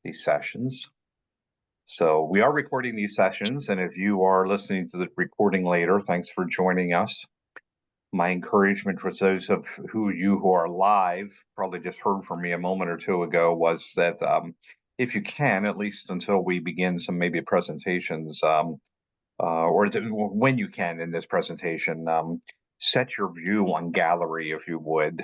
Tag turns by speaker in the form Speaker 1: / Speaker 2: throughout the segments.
Speaker 1: these sessions. So we are recording these sessions, and if you are listening to the recording later, thanks for joining us. My encouragement for those of you who are live, probably just heard from me a moment or two ago, was that if you can, at least until we begin some maybe presentations, when you can in this presentation, set your view on gallery, if you would,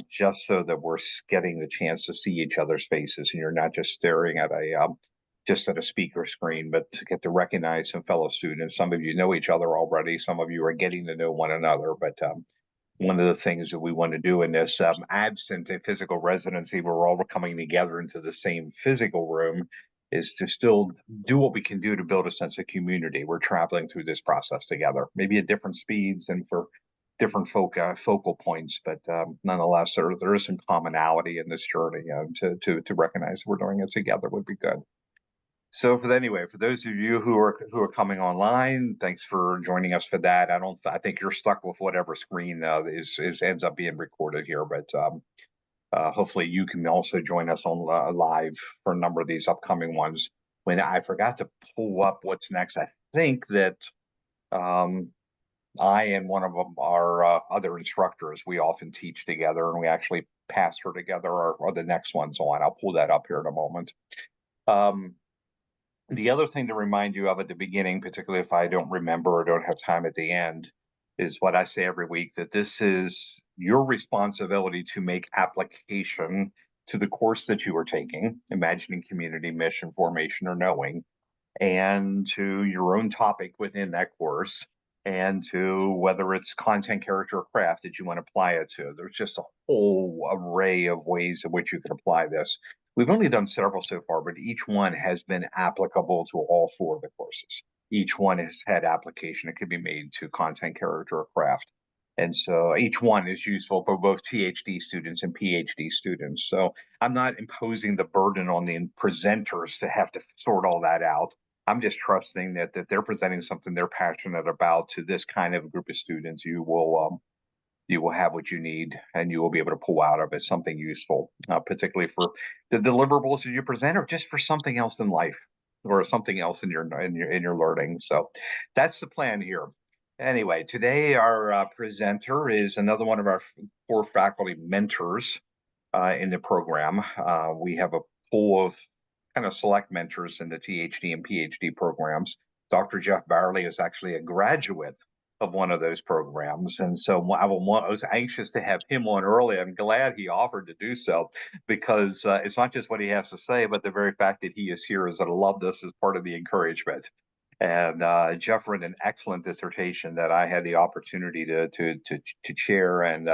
Speaker 1: just so that we're getting the chance to see each other's faces, and you're not just staring at a speaker screen, but to get to recognize some fellow students. Some of you know each other already. Some of you are getting to know one another. But one of the things that we want to do in this, absent a physical residency, where we're all coming together into the same physical room, is to still do what we can do to build a sense of community. We're traveling through this process together, maybe at different speeds and for different focal points, but nonetheless, there is some commonality in this journey. To recognize we're doing it together would be good. So for those of you who are coming online, thanks for joining us for that. I think you're stuck with whatever screen ends up being recorded here, but hopefully you can also join us on live for a number of these upcoming ones. When I forgot to pull up what's next, I think that I and one of our other instructors, we often teach together, and we actually pastor together, or the next one's on. I'll pull that up here in a moment. The other thing to remind you of at the beginning, particularly if I don't remember or don't have time at the end, is what I say every week, that this is your responsibility to make application to the course that you are taking, imagining community, mission, formation, or knowing, and to your own topic within that course, and to whether it's content, character, or craft that you want to apply it to. There's just a whole array of ways in which you can apply this. We've only done several so far, but each one has been applicable to all four of the courses. Each one has had application. It could be made to content, character, or craft. And so each one is useful for both ThD students and PhD students. So I'm not imposing the burden on the presenters to have to sort all that out. I'm just trusting that they're presenting something they're passionate about to this kind of group of students. You will have what you need, and you will be able to pull out of it something useful, particularly for the deliverables that you present, or just for something else in life, or something else in your learning. So that's the plan here. Anyway, today our presenter is another one of our four faculty mentors in the program. We have a pool of kind of select mentors in the ThD and PhD programs. Dr. Jeff Byerly is actually a graduate of one of those programs. And so I was anxious to have him on early. I'm glad he offered to do so, because it's not just what he has to say, but the very fact that he is here is that I love this as part of the encouragement. And Jeff wrote an excellent dissertation that I had the opportunity to chair, and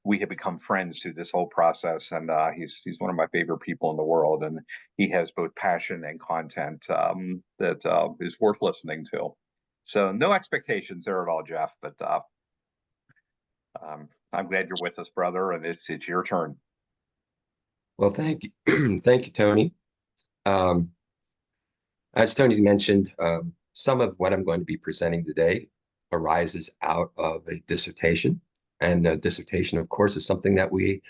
Speaker 1: we have become friends through this whole process. And he's one of my favorite people in the world, and he has both passion and content that is worth listening to. So no expectations there at all, Jeff, but I'm glad you're with us, brother, and it's your turn.
Speaker 2: Well, thank you. Thank you, Tony. As Tony mentioned, some of what I'm going to be presenting today arises out of a dissertation. And a dissertation, of course, is something that we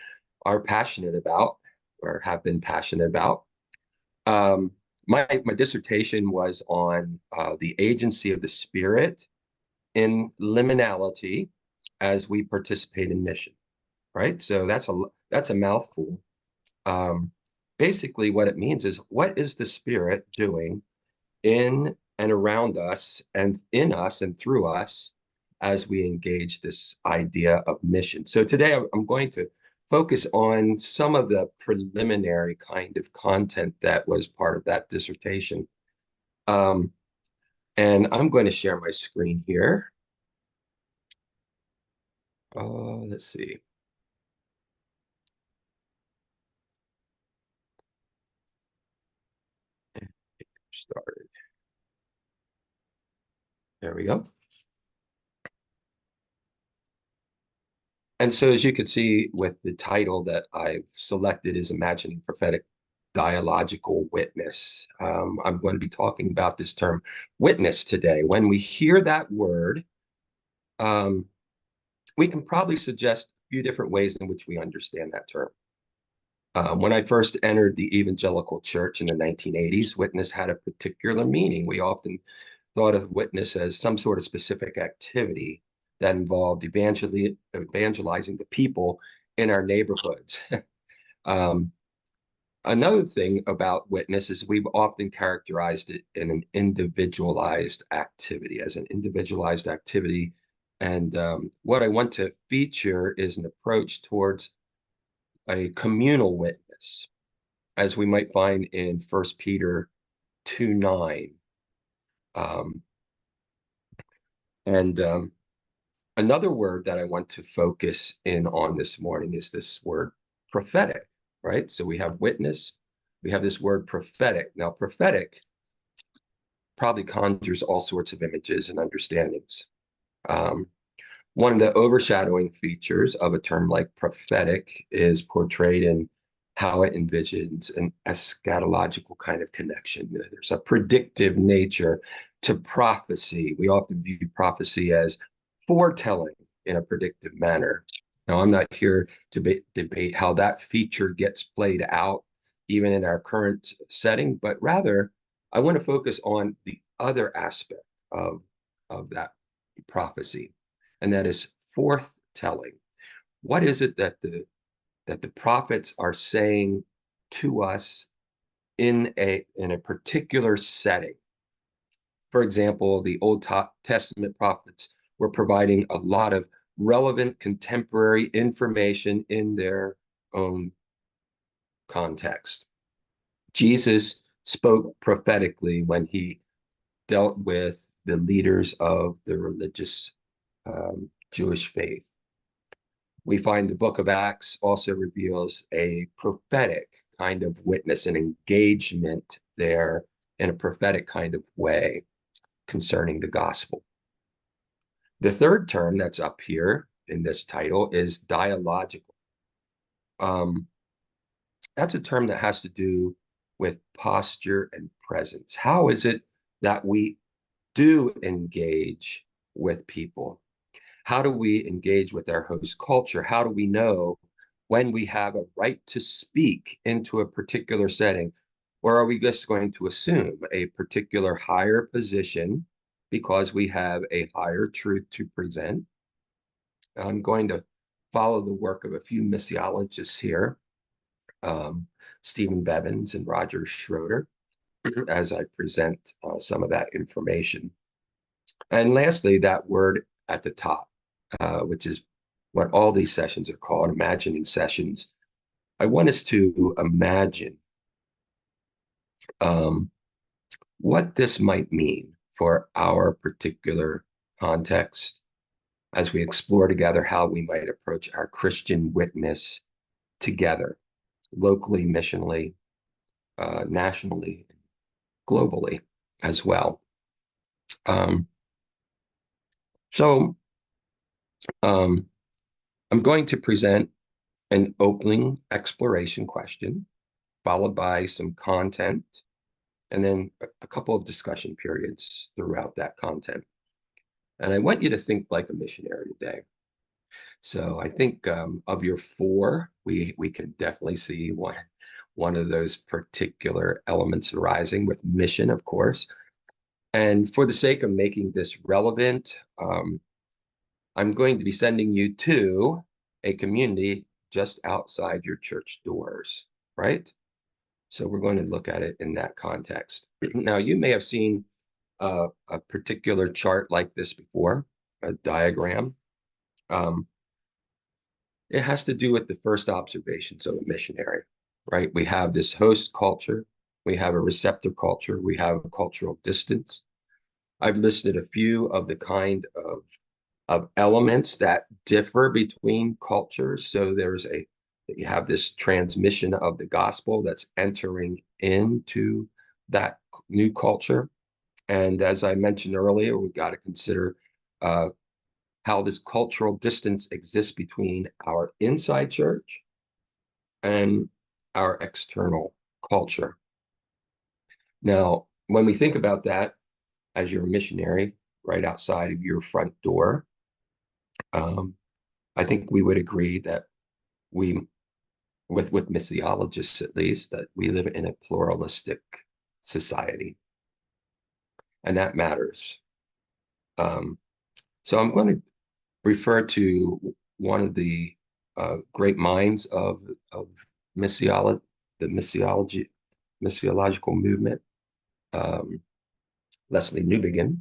Speaker 2: are passionate about, or have been passionate about. My dissertation was on the agency of the spirit in liminality as we participate in mission, right? So that's a mouthful. Basically, what it means is, what is the spirit doing in and around us, and in us and through us, as we engage this idea of mission? So today I'm going to focus on some of the preliminary kind of content that was part of that dissertation. And I'm going to share my screen here. Let's see. Started. There we go. And so, as you can see with the title that I've selected, is Imagining Prophetic Dialogical Witness. I'm going to be talking about this term witness today. When we hear that word, we can probably suggest a few different ways in which we understand that term. When I first entered the evangelical church in the 1980s, witness had a particular meaning. We often thought of witness as some sort of specific activity that involved evangelizing the people in our neighborhoods. um, Another thing about witness is we've often characterized it in an individualized activity, as an individualized activity. And what I want to feature is an approach towards a communal witness, as we might find in 1 Peter 2:9. Um, and Another word that I want to focus in on this morning is this word prophetic, right? So we have witness, we have this word prophetic. Now, prophetic probably conjures all sorts of images and understandings. Um, One of the overshadowing features of a term like prophetic is portrayed in how it envisions an eschatological kind of connection. There's a predictive nature to prophecy. We often view prophecy as foretelling in a predictive manner. Now, I'm not here to debate how that feature gets played out, even in our current setting, but rather I want to focus on the other aspect of that prophecy, and that is forthtelling. What is it that the prophets are saying to us in a particular setting? For example, the Old Testament prophets were providing a lot of relevant contemporary information in their own context. Jesus spoke prophetically when he dealt with the leaders of the religious Jewish faith. We find the book of Acts also reveals a prophetic kind of witness and engagement there in a prophetic kind of way concerning the gospel. The third term that's up here in this title is dialogical. Um, that's a term that has to do with posture and presence. How is it that we do engage with people? How do we engage with our host culture? How do we know when we have a right to speak into a particular setting? Or are we just going to assume a particular higher position because we have a higher truth to present? I'm going to follow the work of a few missiologists here, um, Stephen Bevins and Roger Schroeder, as I present some of that information. And lastly, that word at the top, which is what all these sessions are called, imagining sessions. I want us to imagine um, what this might mean for our particular context as we explore together how we might approach our Christian witness together, locally, missionally, nationally, globally as well. Um, so um, I'm going to present an opening exploration question, followed by some content, and then a couple of discussion periods throughout that content. And I want you to think like a missionary today. So I think of your four, we can definitely see one of those particular elements arising with mission, of course. And for the sake of making this relevant, I'm going to be sending you to a community just outside your church doors, right? So we're going to look at it in that context. Now, you may have seen a particular chart like this before, a diagram. Um, it has to do with the first observations of a missionary, right? We have this host culture, we have a receptor culture, we have a cultural distance. I've listed a few of the kind of elements that differ between cultures. So you have this transmission of the gospel that's entering into that new culture. And as I mentioned earlier, we've got to consider uh, how this cultural distance exists between our inside church and our external culture. Now, when we think about that, as you're a missionary right outside of your front door, um, I think we would agree that we with missiologists at least, that we live in a pluralistic society, and that matters. So I'm going to refer to one of the great minds of missiology, the missiological movement, Leslie Newbigin,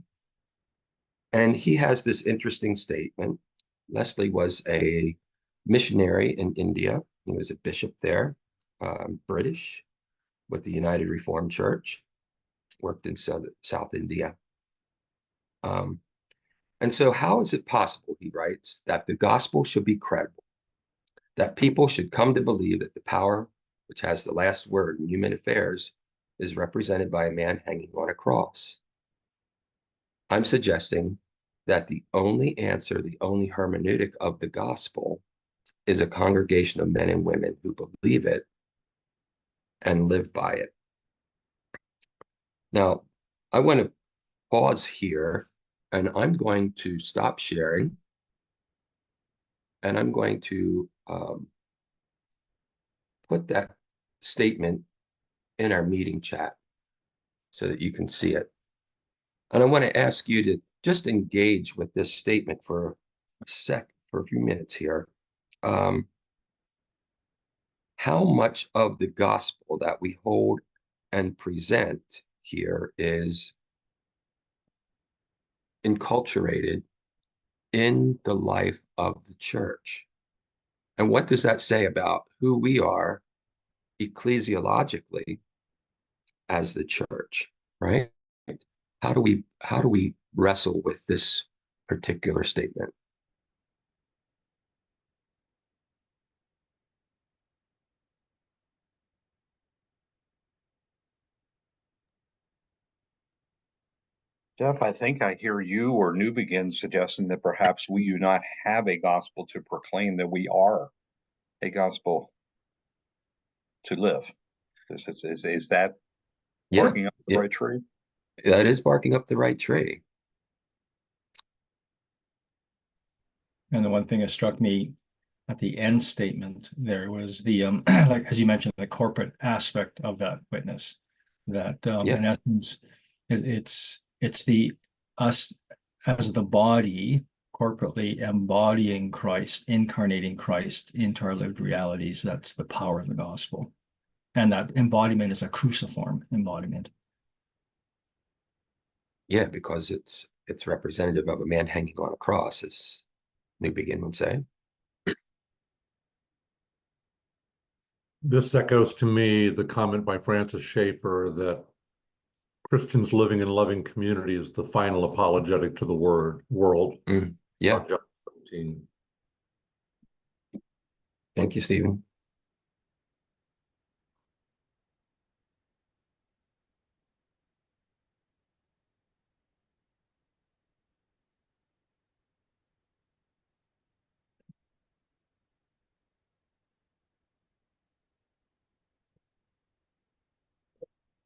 Speaker 2: and he has this interesting statement. Leslie was a missionary in India. He was a bishop there, British, with the United Reformed Church, worked in South India. And so how is it possible, he writes, that the gospel should be credible, that people should come to believe that the power which has the last word in human affairs is represented by a man hanging on a cross? I'm suggesting that the only answer, the only hermeneutic of the gospel is a congregation of men and women who believe it and live by it. Now, I want to pause here, and I'm going to stop sharing, and I'm going to put that statement in our meeting chat so that you can see it. And I want to ask you to just engage with this statement for a few minutes here. How much of the gospel that we hold and present here is enculturated in the life of the church? And what does that say about who we are ecclesiologically as the church, right? How do we wrestle with this particular statement?
Speaker 1: Jeff, I think I hear you or New Begin suggesting that perhaps we do not have a gospel to proclaim, that we are a gospel to live. Is that
Speaker 2: Yeah,
Speaker 1: barking up the
Speaker 2: yeah,
Speaker 1: right tree?
Speaker 2: that is barking up the right tree.
Speaker 3: And the one thing that struck me at the end statement there was the like as you mentioned, the corporate aspect of that witness. That
Speaker 2: Yeah,
Speaker 3: in essence, it's the us as the body corporately embodying Christ, incarnating Christ into our lived realities. That's the power of the gospel. And that embodiment is a cruciform embodiment.
Speaker 2: yeah, because it's representative of a man hanging on a cross, as New Begin would say.
Speaker 4: This echoes to me the comment by Francis Schaeffer that Christians living in loving community is the final apologetic to the world.
Speaker 2: Yeah.
Speaker 4: John 17.
Speaker 2: Thank you, Stephen.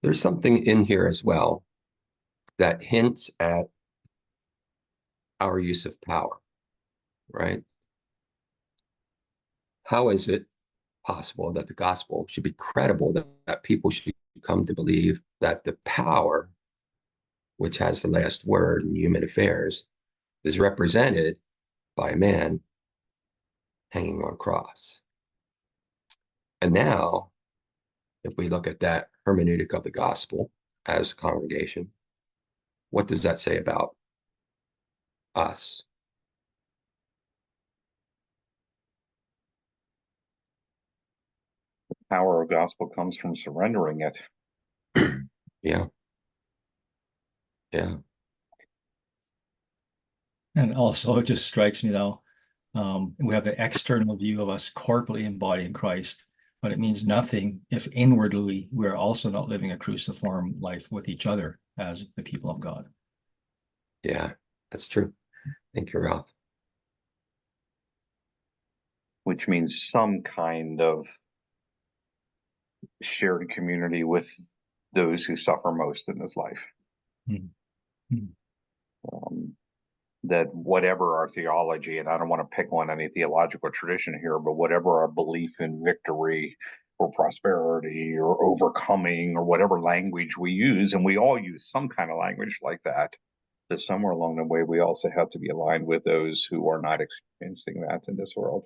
Speaker 2: There's something in here as well that hints at our use of power, right? How is it possible that the gospel should be credible, that people should come to believe that the power, which has the last word in human affairs, is represented by a man hanging on a cross? And now, if we look at that hermeneutic of the gospel as a congregation, what does that say about us?
Speaker 1: The power of gospel comes from surrendering it.
Speaker 2: Yeah. Yeah.
Speaker 3: And also, it just strikes me though, we have the external view of us corporately embodying Christ, but it means nothing if inwardly we're also not living a cruciform life with each other as the people of God.
Speaker 2: Yeah, that's true. Thank you, Ralph.
Speaker 1: Which means some kind of shared community with those who suffer most in this life.
Speaker 3: Mm-hmm.
Speaker 1: Um, that whatever our theology, and I don't want to pick on any theological tradition here, but whatever our belief in victory or prosperity or overcoming or whatever language we use, and we all use some kind of language like that somewhere along the way, we also have to be aligned with those who are not experiencing that in this world.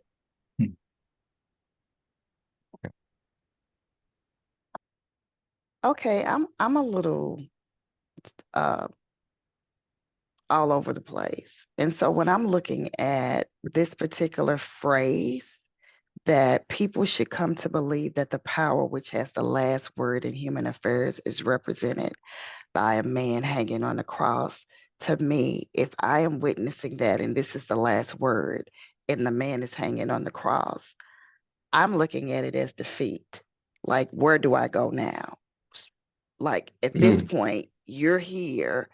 Speaker 5: Okay, I'm a little all over the place. And so when I'm looking at this particular phrase, that people should come to believe that the power which has the last word in human affairs is represented by a man hanging on the cross. To me, if I am witnessing that and this is the last word and the man is hanging on the cross, I'm looking at it as defeat. Like, where do I go now? Like, at this point, you're here.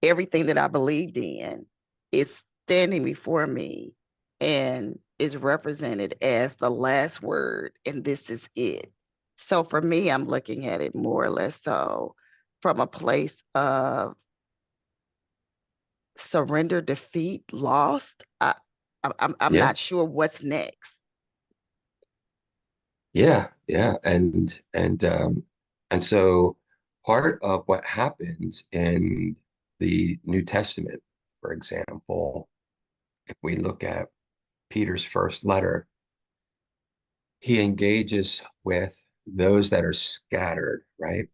Speaker 5: Everything that I believed in is standing before me and is represented as the last word, and this is it. So for me, I'm looking at it more or less so from a place of surrender, defeat, lost. I'm
Speaker 2: Yeah.
Speaker 5: not sure what's next.
Speaker 2: Yeah, and so part of what happens in the New Testament, for example, if we look at Peter's first letter, he engages with those that are scattered, right,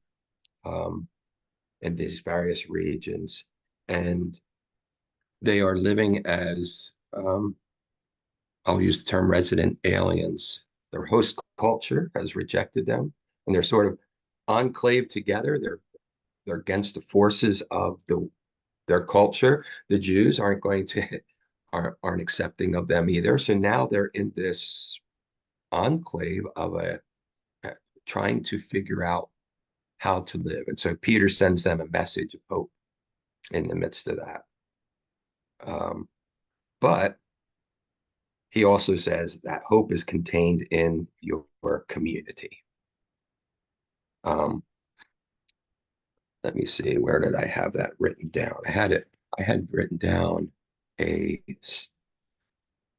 Speaker 2: in these various regions, and they are living as I'll use the term resident aliens. Their host culture has rejected them, and they're sort of enclave together. They're against the forces of their culture. The Jews aren't accepting of them either. So now they're in this enclave of trying to figure out how to live. And so Peter sends them a message of hope in the midst of that. But he also says that hope is contained in your community. Let me see, where did I have that written down? I had written down a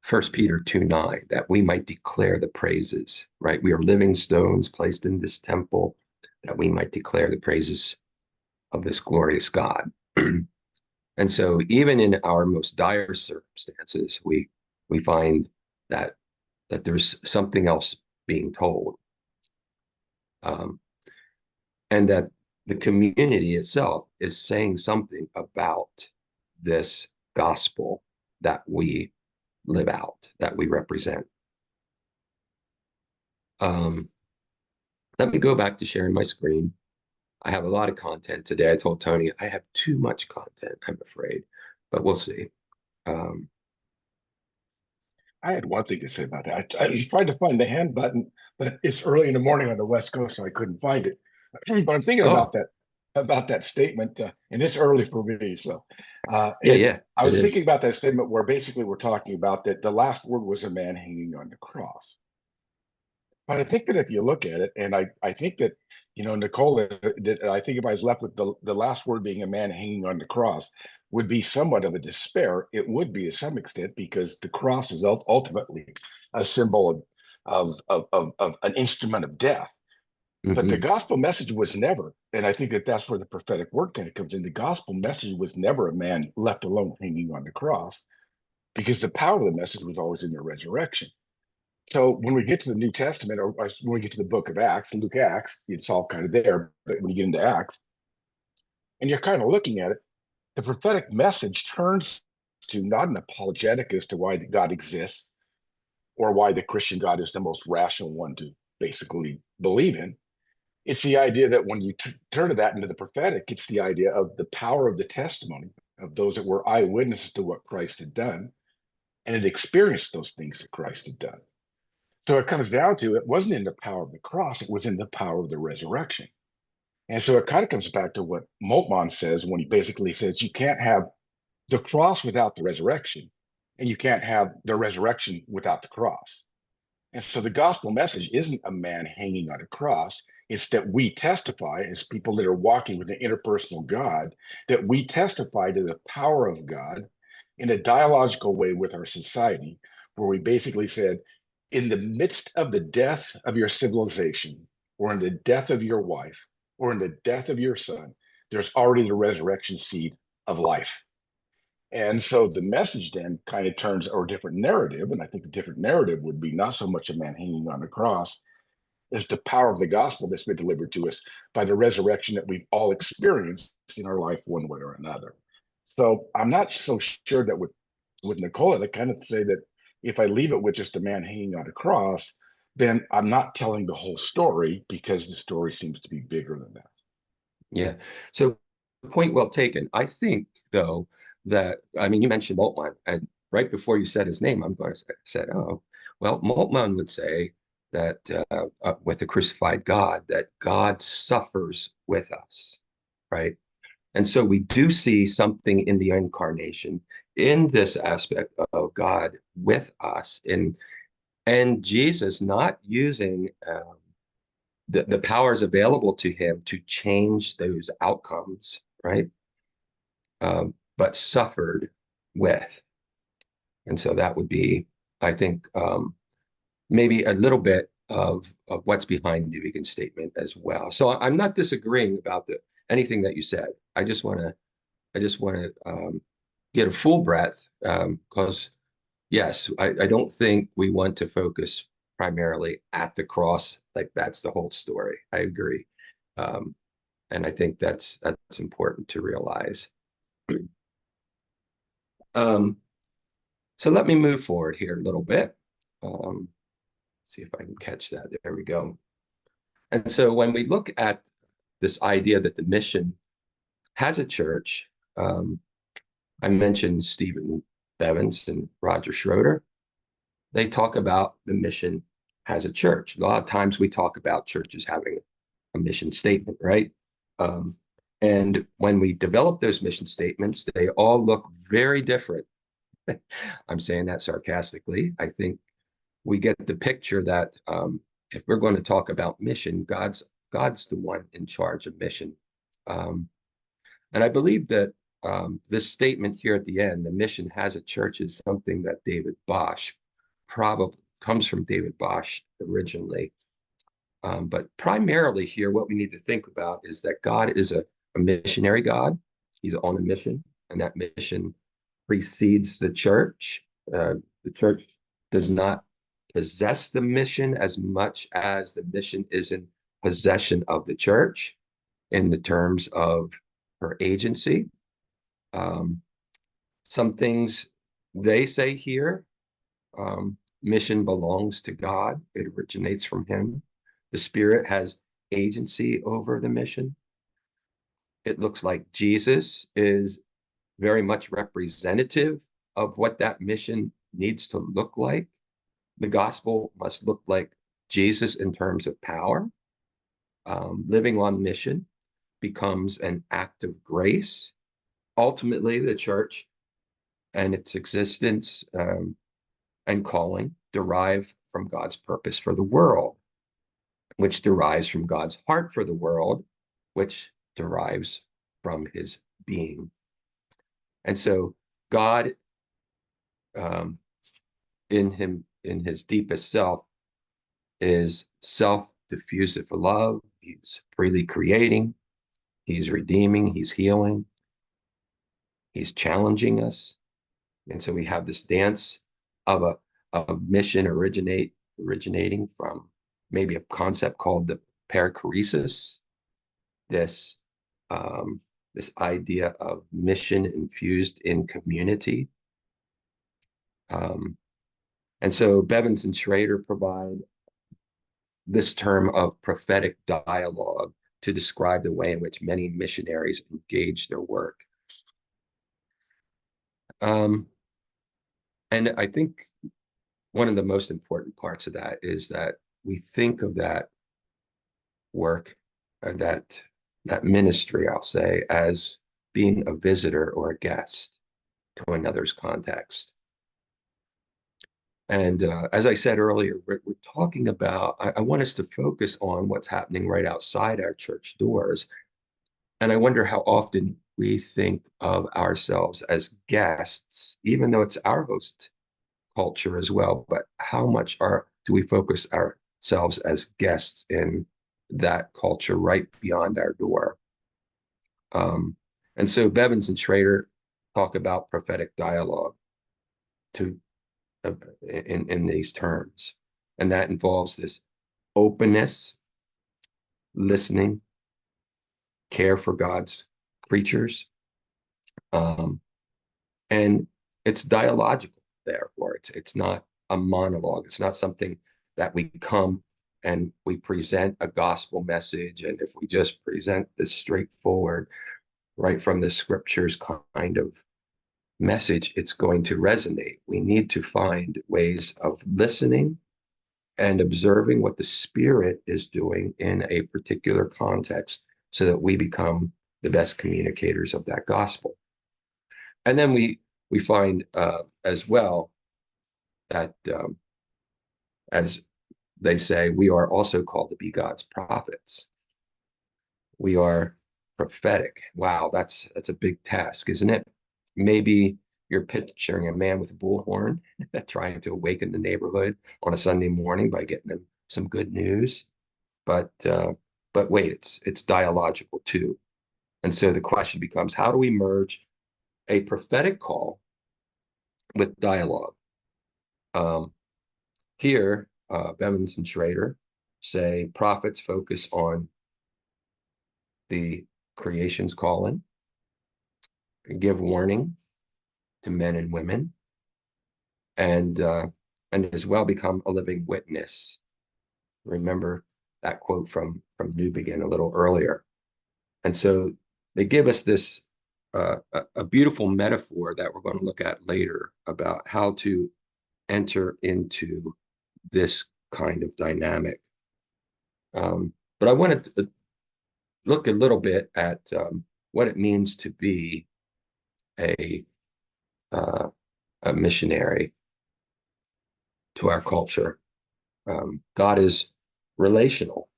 Speaker 2: 1 Peter 2:9, that we might declare the praises, right? We are living stones placed in this temple, that we might declare the praises of this glorious God. And so even in our most dire circumstances, we find that there's something else being told. And that the community itself is saying something about this gospel that we live out, that we represent. Let me go back to sharing my screen. I have a lot of content today. I told Tony I have too much content, I'm afraid, but we'll see.
Speaker 6: I had one thing to say about that. I tried to find the hand button, but it's early in the morning on the West Coast, so I couldn't find it. But I'm thinking about that statement, and it's early for me. So, I was thinking about that statement where basically we're talking about that the last word was a man hanging on the cross. But I think that if you look at it, and I think that, Nicole, that I think if I was left with the last word being a man hanging on the cross, would be somewhat of a despair. It would be to some extent, because the cross is ultimately a symbol of an instrument of death. But the gospel message was never, and I think that that's where the prophetic word kind of comes in. The gospel message was never a man left alone hanging on the cross, because the power of the message was always in the resurrection. So when we get to the New Testament, or when we get to the book of Acts, Luke Acts, it's all kind of there. But when you get into Acts, and you're kind of looking at it, the prophetic message turns to not an apologetic as to why God exists, or why the Christian God is the most rational one to basically believe in. It's the idea that when you turn to that into the prophetic, it's the idea of the power of the testimony of those that were eyewitnesses to what Christ had done, and had experienced those things that Christ had done. So it comes down to, it wasn't in the power of the cross, it was in the power of the resurrection. And so it kind of comes back to what Moltmann says when he basically says you can't have the cross without the resurrection, and you can't have the resurrection without the cross. And so the gospel message isn't a man hanging on a cross, It's that we testify as people that are walking with an interpersonal God, that we testify to the power of God in a dialogical way with our society, where we basically said, in the midst of the death of your civilization, or in the death of your wife, or in the death of your son, there's already the resurrection seed of life. And so the message then kind of turns, or a different narrative, and I think the different narrative would be not so much a man hanging on the cross, is the power of the gospel that's been delivered to us by the resurrection that we've all experienced in our life one way or another. So I'm not so sure that with Nicola, I kind of say that if I leave it with just a man hanging on a cross, then I'm not telling the whole story, because the story seems to be bigger than that.
Speaker 2: Yeah. So point well taken. I think, though, that, I mean, you mentioned Moltmann, and right before you said his name, I'm going to say, oh, well, Moltmann would say that with the crucified God, that God suffers with us, right? And so we do see something in the incarnation, in this aspect of God with us, and Jesus not using the powers available to him to change those outcomes, right? But suffered with. And so that would be, I think, maybe a little bit of what's behind the New Beacon statement as well. So I'm not disagreeing about anything that you said. I just want to get a full breath, because yes, I don't think we want to focus primarily at the cross, like that's the whole story. I agree. And I think that's important to realize. So let me move forward here a little bit. See if I can catch that. There we go. And so when we look at this idea that the mission has a church, I mentioned Stephen Bevins and Roger Schroeder. They talk about the mission has a church. A lot of times we talk about churches having a mission statement, right? And when we develop those mission statements, they all look very different. I'm saying that sarcastically. I think we get the picture that if we're going to talk about mission, God's the one in charge of mission. And I believe that this statement here at the end, the mission has a church, is something that David Bosch probably comes from David Bosch originally. But primarily here, what we need to think about is that God is a missionary God. He's on a mission, and that mission precedes the church. The church does not possess the mission as much as the mission is in possession of the church in the terms of her agency. Some things they say here, mission belongs to God. It originates from him. The Spirit has agency over the mission. It looks like Jesus is very much representative of what that mission needs to look like. The gospel must look like Jesus in terms of power. Living on mission becomes an act of grace. Ultimately, the church and its existence and calling derive from God's purpose for the world, which derives from God's heart for the world, which derives from his being. And so God, in his deepest self, is self-diffusive love. He's freely creating, he's redeeming, he's healing, he's challenging us. And so we have this dance of a mission originating from maybe a concept called the perichoresis, this idea of mission infused in community. And so Bevins and Schrader provide this term of prophetic dialogue to describe the way in which many missionaries engage their work. And I think one of the most important parts of that is that we think of that work, that ministry, I'll say, as being a visitor or a guest to another's context. And as I said earlier, we're talking about, I want us to focus on what's happening right outside our church doors. And I wonder how often we think of ourselves as guests, even though it's our host culture as well. But how much do we focus ourselves as guests in that culture right beyond our door? And so Bevins and Schrader talk about prophetic dialogue to in these terms. And that involves this openness, listening, care for God's creatures. And it's dialogical, therefore. It's not a monologue. It's not something that we come and we present a gospel message. And if we just present this straightforward, right from the scriptures kind of message, it's going to resonate. We need to find ways of listening and observing what the Spirit is doing in a particular context so that we become the best communicators of that gospel. And then we find as well that, as they say, we are also called to be God's prophets. We are prophetic. Wow, that's a big task, isn't it? Maybe you're picturing a man with a bullhorn trying to awaken the neighborhood on a Sunday morning by getting them some good news. But wait, it's dialogical too. And so the question becomes, how do we merge a prophetic call with dialogue? Here, Bevins and Schrader say prophets focus on the creation's calling, give warning to men and women, and as well become a living witness. Remember that quote from New Begin a little earlier. And so they give us this a beautiful metaphor that we're going to look at later about how to enter into this kind of dynamic. But I wanted to look a little bit at what it means to be a missionary to our culture. God is relational.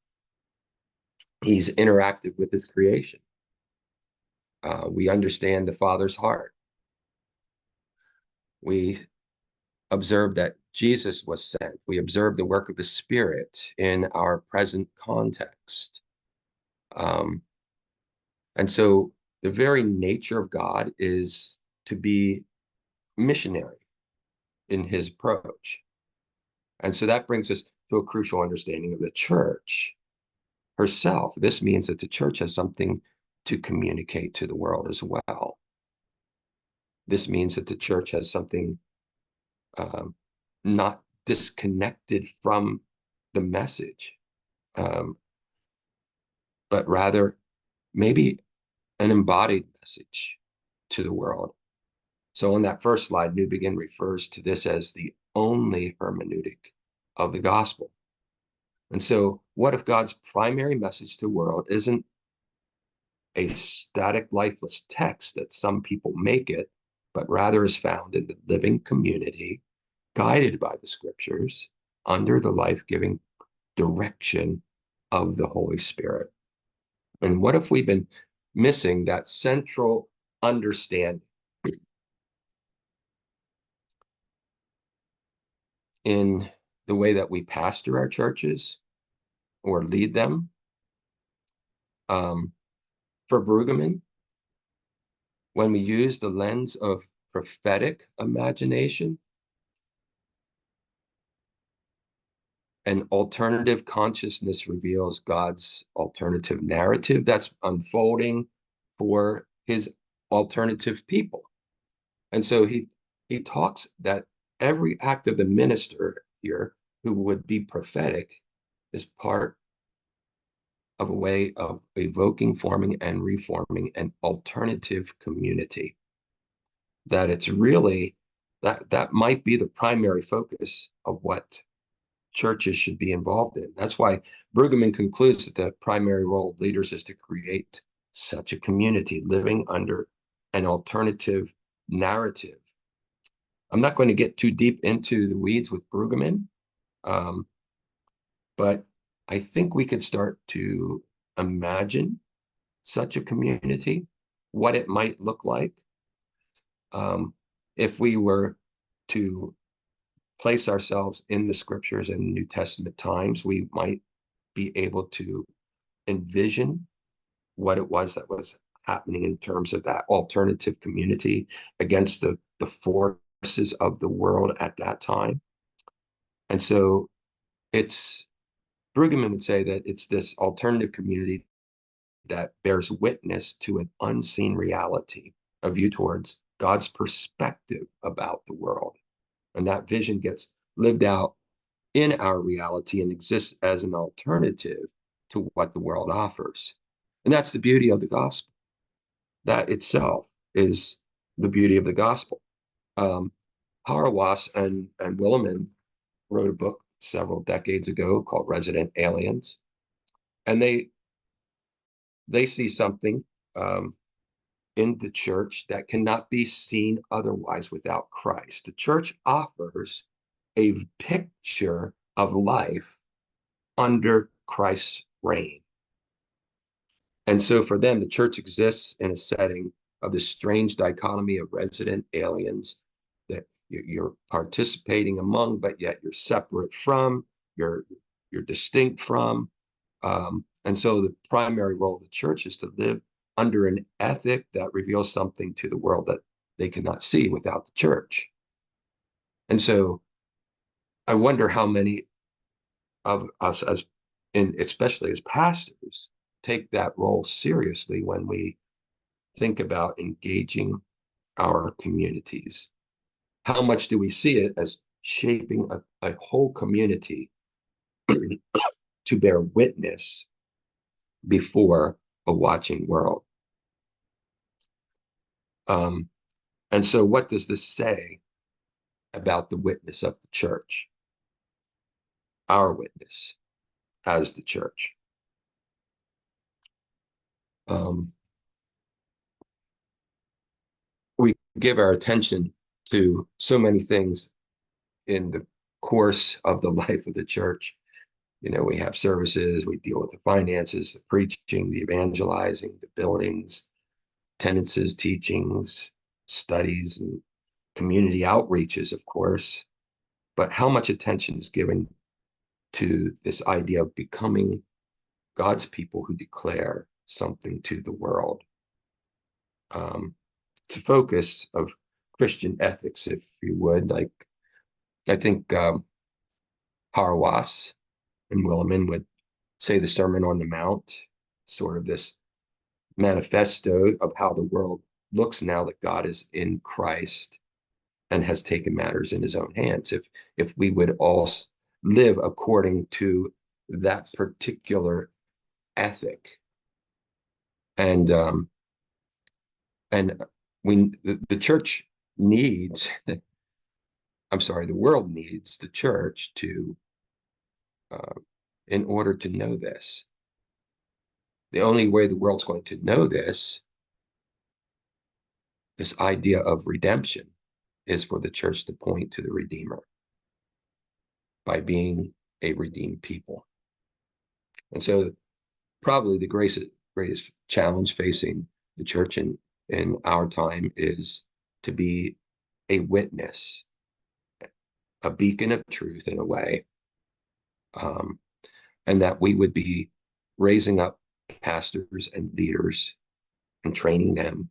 Speaker 2: He's interactive with his creation. We understand the Father's heart. We observe that Jesus was sent. We observe the work of the Spirit in our present context. And so the very nature of God is to be missionary in his approach. And so that brings us to a crucial understanding of the church herself. This means that the church has something to communicate to the world as well. This means that the church has something not disconnected from the message, but rather maybe an embodied message to the world. So on that first slide, New Begin refers to this as the only hermeneutic of the gospel. And so what if God's primary message to the world isn't a static, lifeless text that some people make it, but rather is found in the living community, guided by the scriptures, under the life-giving direction of the Holy Spirit? And what if we've been missing that central understanding in the way that we pastor our churches or lead them? For Brueggemann, when we use the lens of prophetic imagination, an alternative consciousness reveals God's alternative narrative that's unfolding for his alternative people. And so he talks that every act of the minister here who would be prophetic is part of a way of evoking, forming, and reforming an alternative community. That it's really, that might be the primary focus of what churches should be involved in. That's why Brueggemann concludes that the primary role of leaders is to create such a community living under an alternative narrative. I'm not going to get too deep into the weeds with Brueggemann, but I think we could start to imagine such a community, what it might look like. If we were to place ourselves in the scriptures and New Testament times, we might be able to envision what it was that was happening in terms of that alternative community against the forces of the world at that time. And so Brueggemann would say that it's this alternative community that bears witness to an unseen reality, a view towards God's perspective about the world. And that vision gets lived out in our reality and exists as an alternative to what the world offers. And that's the beauty of the gospel. That itself is the beauty of the gospel. Hauerwas and Willimon wrote a book several decades ago called Resident Aliens. And they see something in the church that cannot be seen otherwise without Christ. The church offers a picture of life under Christ's reign. And so for them, the church exists in a setting of this strange dichotomy of resident aliens that you're participating among, but yet you're separate from, you're distinct from. And so the primary role of the church is to live under an ethic that reveals something to the world that they cannot see without the church. And so I wonder how many of us, especially as pastors, take that role seriously when we think about engaging our communities. How much do we see it as shaping a whole community to bear witness before a watching world? And so what does this say about the witness of the church? Our witness as the church. We give our attention to so many things in the course of the life of the church. You know, we have services, we deal with the finances, the preaching, the evangelizing, the buildings, attendances, teachings, studies, and community outreaches, of course. But how much attention is given to this idea of becoming God's people who declare something to the world? It's a focus of Christian ethics, if you would. Like, I think Hauerwas and Willimon would say the Sermon on the Mount, sort of this manifesto of how the world looks now that God is in Christ and has taken matters in his own hands. If we would all live according to that particular ethic. And the church needs, I'm sorry, the world needs the church to, in order to know this. The only way the world's going to know this idea of redemption, is for the church to point to the Redeemer by being a redeemed people. And so probably the greatest challenge facing the church in our time is to be a witness, a beacon of truth in a way, and that we would be raising up pastors and leaders and training them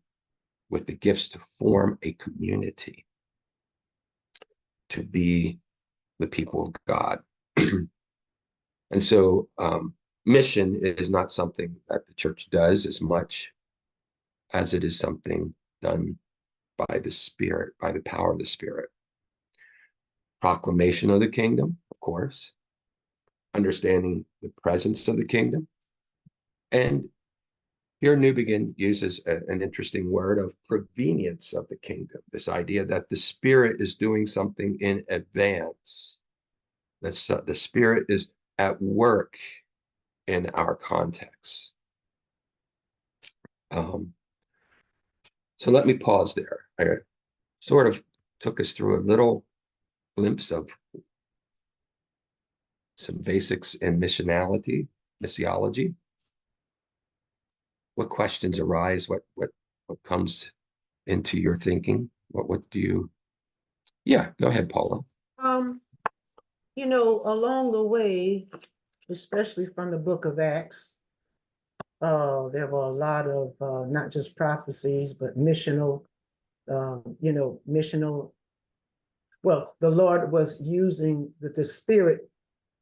Speaker 2: with the gifts to form a community, to be the people of God. And so mission is not something that the church does as much as it is something done by the Spirit, by the power of the Spirit. Proclamation of the kingdom, of course, understanding the presence of the kingdom. And here Newbigin uses an interesting word of prevenience of the kingdom, this idea that the Spirit is doing something in advance. That the Spirit is at work in our context. So let me pause there. I sort of took us through a little glimpse of some basics in missiology. What questions arise? What comes into your thinking? What do you? Yeah, go ahead, Paula.
Speaker 7: You know, along the way, especially from the book of Acts, there were a lot of not just prophecies, but missional, missional. Well, the Lord was using that the Spirit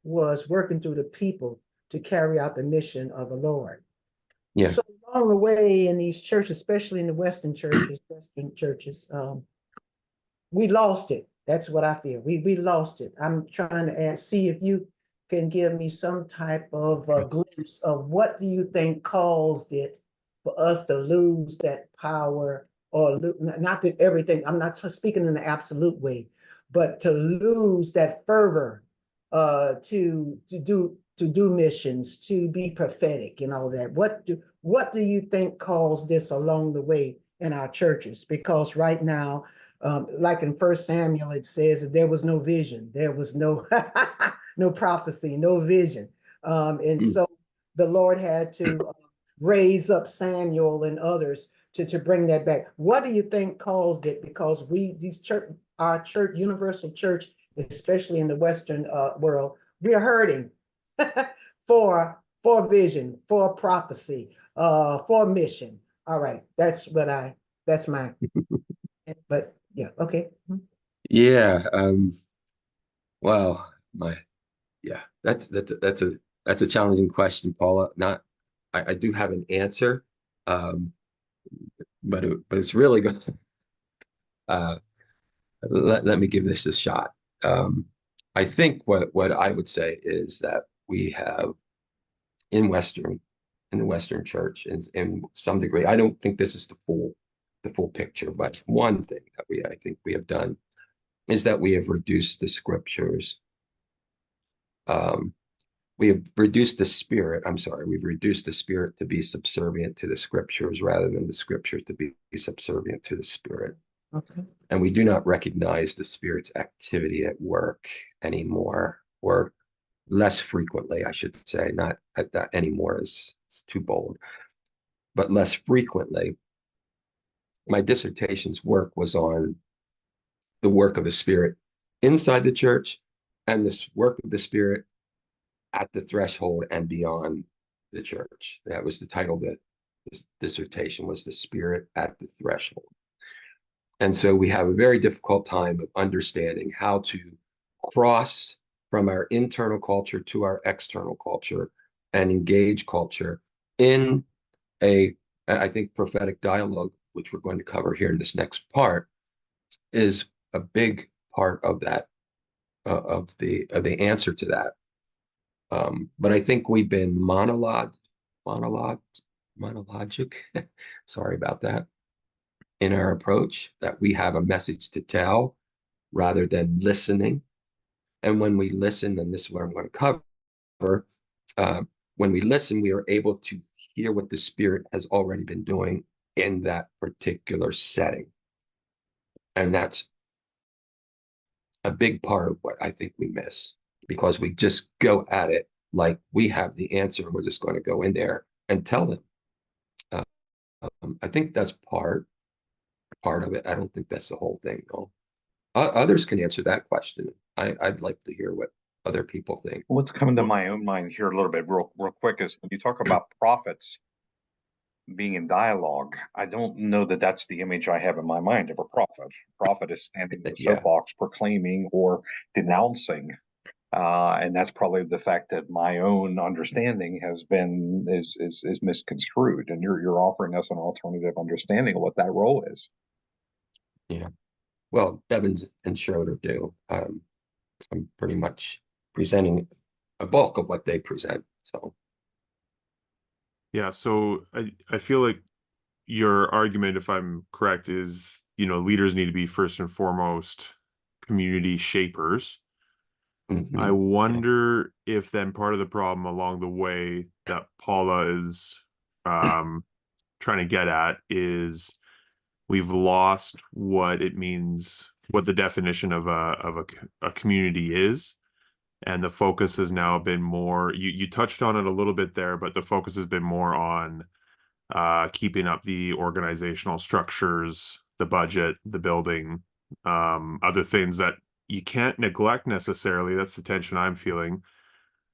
Speaker 7: was working through the people to carry out the mission of the Lord.
Speaker 2: Yeah.
Speaker 7: So along the way in these churches, especially in the Western churches, we lost it. That's what I feel. We lost it. I'm trying to see if you can give me some type of glimpse of what do you think caused it for us to lose that power, or not that everything, I'm not speaking in an absolute way, but to lose that fervor to do missions, to be prophetic and all that. What do you think caused this along the way in our churches? Because right now, like in 1 Samuel, it says that there was no vision, there was no no prophecy, no vision. And so the Lord had to raise up Samuel and others to bring that back. What do you think caused it? Because our church, universal church, especially in the Western world, we are hurting for vision, for prophecy, for mission. All right, that's my, but yeah, okay.
Speaker 2: Yeah. Well, that's a challenging question, Paula. I do have an answer, but it's really good. Let me give this a shot. I think what I would say is that we have in the Western church, in some degree, I don't think this is the full picture, but one thing that I think we have done is that we have reduced the scriptures. We have reduced the spirit. I'm sorry, we've reduced the spirit to be subservient to the scriptures rather than the scriptures to be subservient to the spirit.
Speaker 7: Okay.
Speaker 2: And we do not recognize the spirit's activity at work anymore, or less frequently, I should say. Not at that anymore is too bold, but less frequently. My dissertation's work was on the work of the Spirit inside the church and this work of the Spirit at the threshold and beyond the church. That was the title of this dissertation, was The Spirit at the Threshold. And so we have a very difficult time of understanding how to cross from our internal culture to our external culture and engage culture in I think prophetic dialogue, which we're going to cover here in this next part, is a big part of that, of the answer to that. But I think we've been monologic, sorry about that, in our approach, that we have a message to tell rather than listening. And when we listen, and this is what I'm going to cover, when we listen, we are able to hear what the Spirit has already been doing in that particular setting. And that's a big part of what I think we miss, because we just go at it like we have the answer and we're just going to go in there and tell them. I think that's part of it. I don't think that's the whole thing, though. Others can answer that question. I'd like to hear what other people think.
Speaker 1: What's coming to my own mind here a little bit real quick is when you talk about prophets being in dialogue, I don't know that that's the image I have in my mind of a prophet. Prophet is standing in the soapbox proclaiming or denouncing. And that's probably the fact that my own understanding is misconstrued, and you're offering us an alternative understanding of what that role is.
Speaker 2: Yeah, well, Evans and Schroeder do. I'm pretty much presenting a bulk of what they present. So
Speaker 8: yeah, so I feel like your argument, if I'm correct, is leaders need to be first and foremost community shapers. I wonder if then part of the problem along the way that Paula is trying to get at is we've lost what it means what the definition of a community is. And the focus has now been more, you touched on it a little bit there, but the focus has been more on keeping up the organizational structures, the budget, the building, other things that you can't neglect necessarily. That's the tension I'm feeling.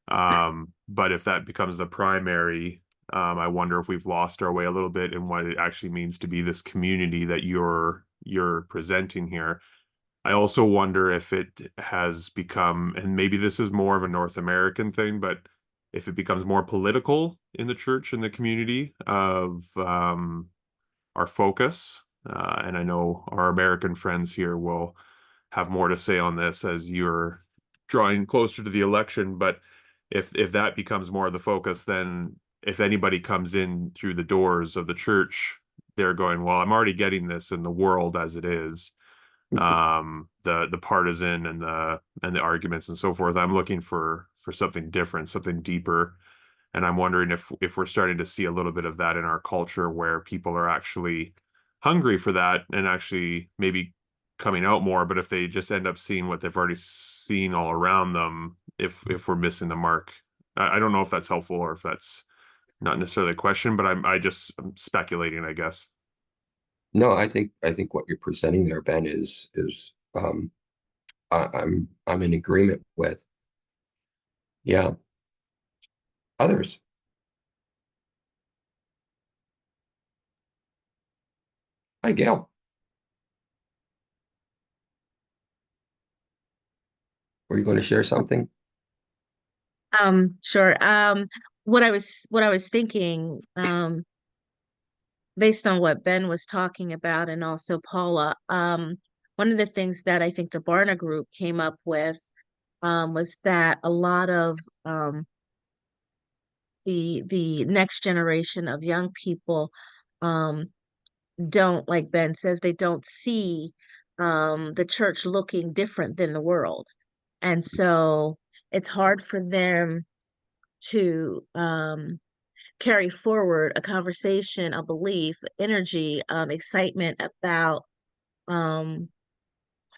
Speaker 8: But if that becomes the primary, I wonder if we've lost our way a little bit in what it actually means to be this community that you're presenting here. I also wonder if it has become, and maybe this is more of a North American thing, but if it becomes more political in the church and the community of our focus. And I know our American friends here will have more to say on this as you're drawing closer to the election. But if that becomes more of the focus, then if anybody comes in through the doors of the church, they're going, well, I'm already getting this in the world as it is. The partisan and the arguments and so forth. I'm looking for something different, something deeper. And I'm wondering if we're starting to see a little bit of that in our culture where people are actually hungry for that and actually maybe coming out more, but if they just end up seeing what they've already seen all around them, if we're missing the mark. I don't know if that's helpful or if that's not necessarily a question, but I'm speculating, I guess.
Speaker 2: No, I think what you're presenting there, Ben, is I'm in agreement with. Yeah. Others. Hi, Gail. Were you going to share something?
Speaker 9: Sure. What I was thinking, based on what Ben was talking about and also Paula, one of the things that I think the Barna Group came up with was that a lot of the next generation of young people don't, like Ben says, they don't see the church looking different than the world. And so it's hard for them to carry forward a conversation, a belief, energy, excitement about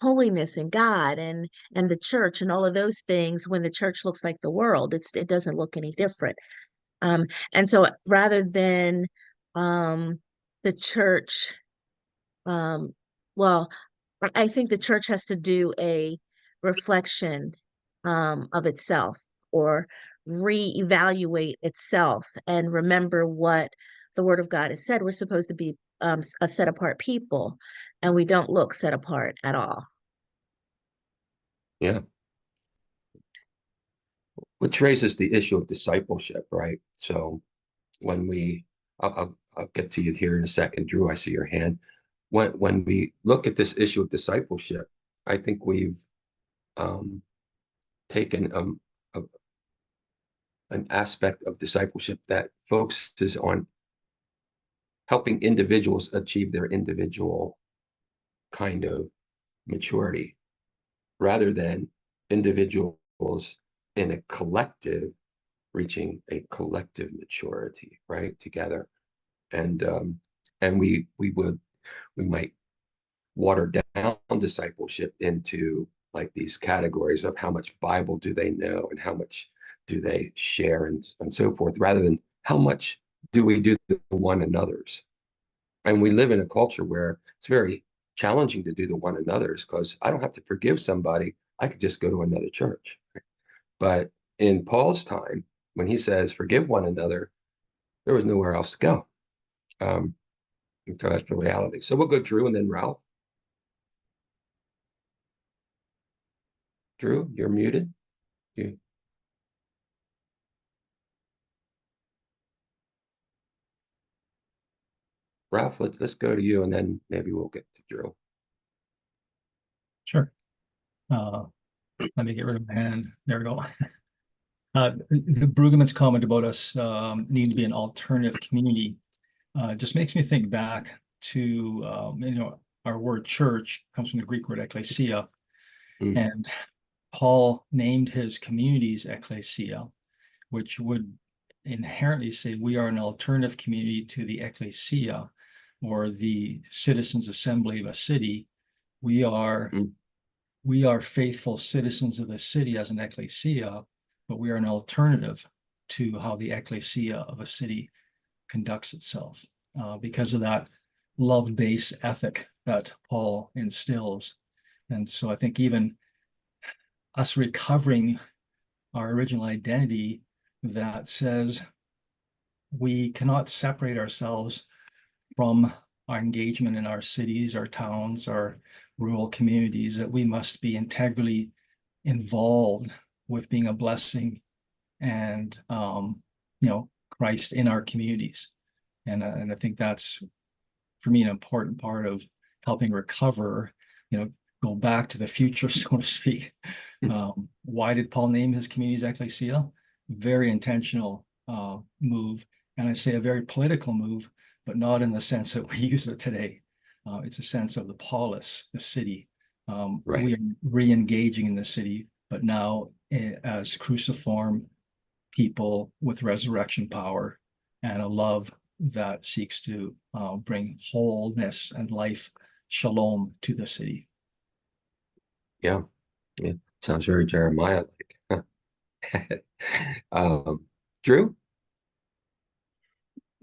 Speaker 9: holiness and God and the church and all of those things when the church looks like the world. It doesn't look any different. And so rather than the church, well, I think the church has to do a reflection of itself or reevaluate itself and remember what the Word of God has said. We're supposed to be a set apart people, and we don't look set apart at all.
Speaker 2: Yeah. Which raises the issue of discipleship, right? So when I'll get to you here in a second, Drew. I see your hand. When we look at this issue of discipleship, I think we've taken an aspect of discipleship that focuses on helping individuals achieve their individual kind of maturity, rather than individuals in a collective reaching a collective maturity, right, together. And we might water down discipleship into like these categories of how much Bible do they know and how much do they share and so forth, rather than how much do we do the one another's. And we live in a culture where it's very challenging to do the one another's because I don't have to forgive somebody. I could just go to another church. But in Paul's time, when he says forgive one another, there was nowhere else to go. So that's the reality. So we'll go Drew and then Ralph. Drew, you're muted. Ralph, let's go to you and then maybe we'll get to Drew.
Speaker 3: Sure. Let me get rid of my hand. There we go. The Brueggemann's comment about us needing to be an alternative community just makes me think back to our word church comes from the Greek word ekklesia, and Paul named his communities ecclesia, which would inherently say we are an alternative community to the ecclesia, or the citizens' assembly of a city, We are
Speaker 2: Mm.
Speaker 3: we are faithful citizens of the city as an ecclesia, but we are an alternative to how the ecclesia of a city conducts itself because of that love-based ethic that Paul instills. And so I think even us recovering our original identity that says we cannot separate ourselves from our engagement in our cities, our towns, our rural communities, that we must be integrally involved with being a blessing and Christ in our communities. And I think that's, for me, an important part of helping recover, go back to the future, so to speak. Why did Paul name his communities ecclesia? Very intentional move. And I say a very political move, but not in the sense that we use it today. It's a sense of the polis, the city.
Speaker 2: Right.
Speaker 3: We are re-engaging in the city, but now as cruciform people with resurrection power and a love that seeks to bring wholeness and life, shalom, to the city.
Speaker 2: Yeah. Sounds very Jeremiah-like. Drew?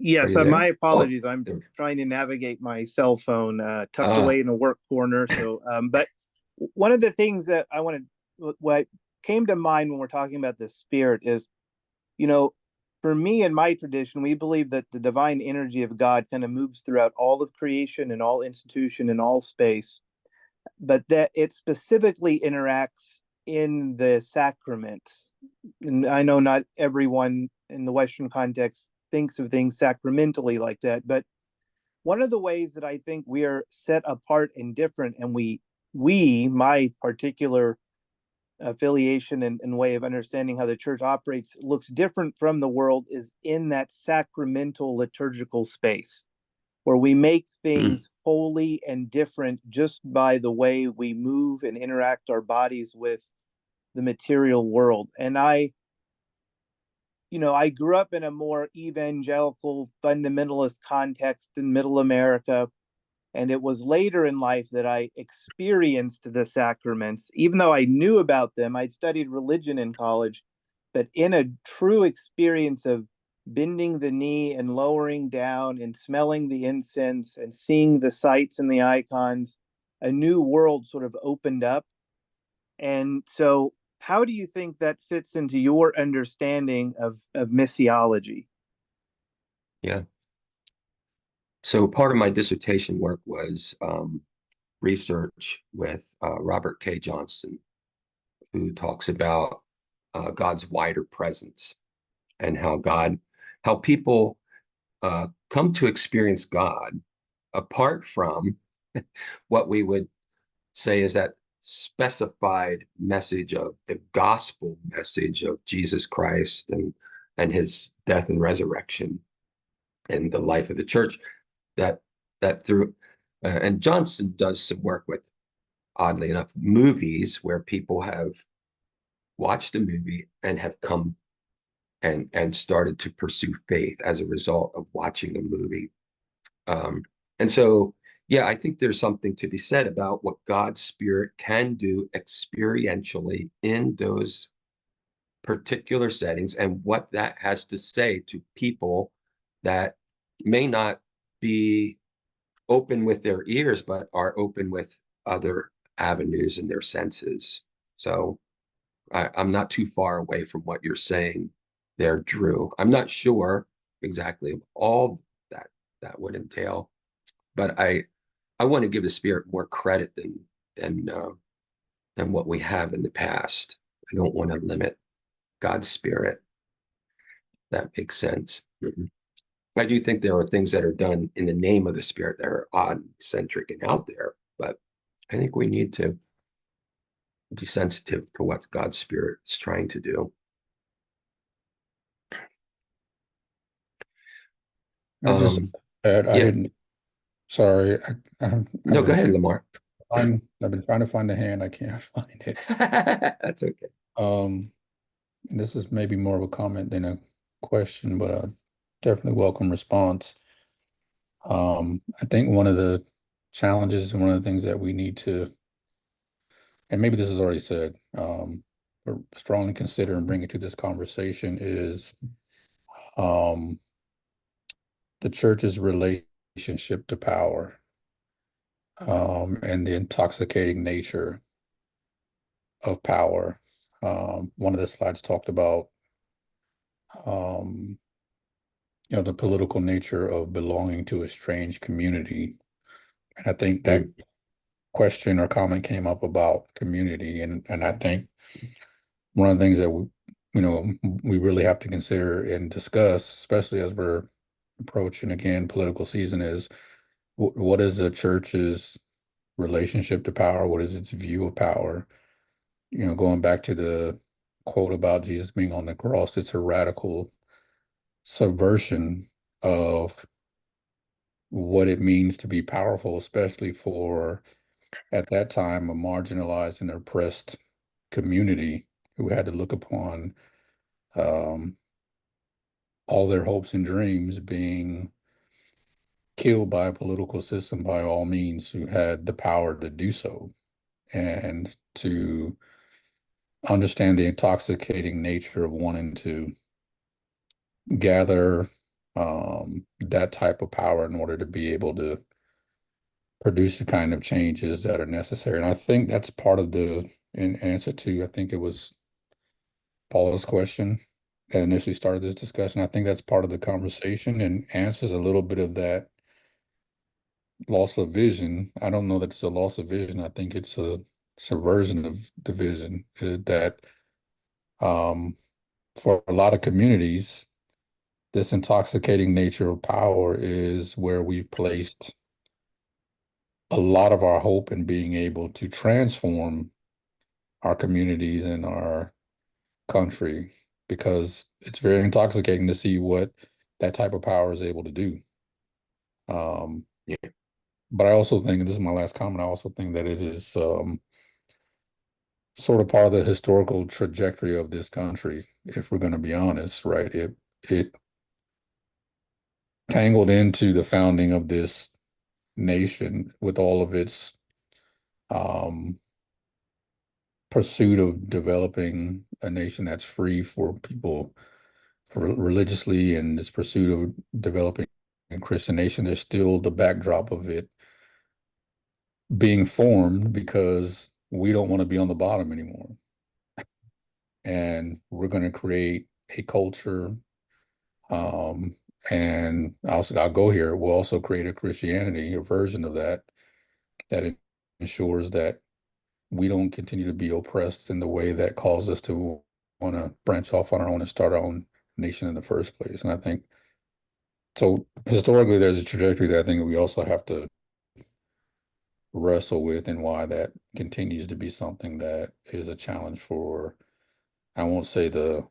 Speaker 10: Yes,
Speaker 2: you there?
Speaker 10: my apologies.
Speaker 2: Oh,
Speaker 10: I'm
Speaker 2: there we go.
Speaker 10: trying to navigate my cell phone tucked
Speaker 2: Ah.
Speaker 10: away in a work corner. So, but one of the things that I wanted, what came to mind when we're talking about the spirit is, for me in my tradition, we believe that the divine energy of God kind of moves throughout all of creation and all institution and all space, but that it specifically interacts in the sacraments. And I know not everyone in the Western context thinks of things sacramentally like that, but one of the ways that I think we are set apart and different, and my particular affiliation and way of understanding how the church operates looks different from the world, is in that sacramental liturgical space where we make things holy and different just by the way we move and interact our bodies with the material world. And I grew up in a more evangelical fundamentalist context in Middle America. And it was later in life that I experienced the sacraments. Even though I knew about them, I'd studied religion in college, but in a true experience of bending the knee and lowering down and smelling the incense and seeing the sights and the icons, a new world sort of opened up. And so how do you think that fits into your understanding of missiology?
Speaker 2: Yeah. So part of my dissertation work was research with Robert K. Johnson, who talks about God's wider presence and how people come to experience God apart from what we would say is that specified message of the gospel message of Jesus Christ and his death and resurrection and the life of the church, that through and Johnson does some work with, oddly enough, movies where people have watched a movie and have come and started to pursue faith as a result of watching a movie. And so, yeah, I think there's something to be said about what God's Spirit can do experientially in those particular settings and what that has to say to people that may not be open with their ears, but are open with other avenues in their senses. So I'm not too far away from what you're saying there, Drew. I'm not sure exactly all that would entail, but I want to give the Spirit more credit than what we have in the past. I don't want to limit God's Spirit. That makes sense. I do think there are things that are done in the name of the Spirit that are odd, eccentric, and out there, but I think we need to be sensitive to what God's Spirit is trying to do.
Speaker 11: I just I didn't. Sorry,
Speaker 2: no, go ahead, Lamar.
Speaker 11: I've been trying to find the hand. I can't find it.
Speaker 2: That's okay.
Speaker 11: And this is maybe more of a comment than a question, but I definitely welcome response. I think one of the challenges and one of the things that we need to, and maybe this is already said, but strongly consider and bring it to this conversation is the church's relationship to power, and the intoxicating nature of power. One of the slides talked about, the political nature of belonging to a strange community. And I think that question or comment came up about community. And I think one of the things that we really have to consider and discuss, especially as we're approaching, again, political season, is what is the church's relationship to power? What is its view of power? Going back to the quote about Jesus being on the cross, it's a radical subversion of what it means to be powerful, especially for, at that time, a marginalized and oppressed community who had to look upon all their hopes and dreams being killed by a political system by all means who had the power to do so, and to understand the intoxicating nature of wanting to gather that type of power in order to be able to produce the kind of changes that are necessary. And I think that's part of in answer to, I think it was Paula's question that initially started this discussion. I think that's part of the conversation and answers a little bit of that loss of vision. I don't know that it's a loss of vision. I think it's a subversion of the vision, that for a lot of communities, this intoxicating nature of power is where we've placed a lot of our hope in being able to transform our communities and our country, because it's very intoxicating to see what that type of power is able to do. But I also think, and this is my last comment, I also think that it is sort of part of the historical trajectory of this country, if we're going to be honest, right? It tangled into the founding of this nation with all of its pursuit of developing a nation that's free for people, for religiously, and its pursuit of developing a Christian nation. There's still the backdrop of it being formed because we don't want to be on the bottom anymore. And we're going to create a culture, and I'll go here. We'll also create a Christianity, a version of that ensures that we don't continue to be oppressed in the way that caused us to want to branch off on our own and start our own nation in the first place. And I think, so historically, there's a trajectory that I think we also have to wrestle with, and why that continues to be something that is a challenge for, I won't say the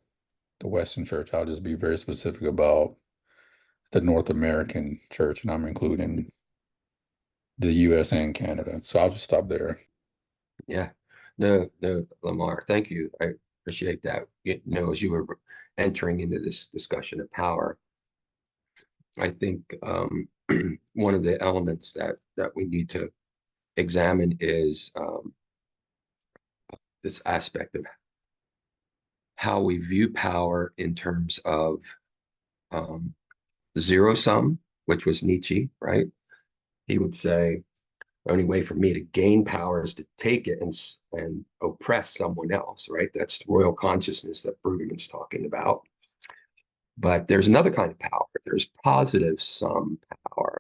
Speaker 11: Western church, I'll just be very specific about the North American church, and I'm including the US and Canada. So I'll just stop there.
Speaker 2: Yeah, no, Lamar, thank you. I appreciate that. As you were entering into this discussion of power, I think one of the elements that we need to examine is this aspect of how we view power in terms of zero sum, which was Nietzsche, right? He would say, the only way for me to gain power is to take it and oppress someone else, right? That's the royal consciousness that Brueggemann's talking about. But there's another kind of power. There's positive sum power,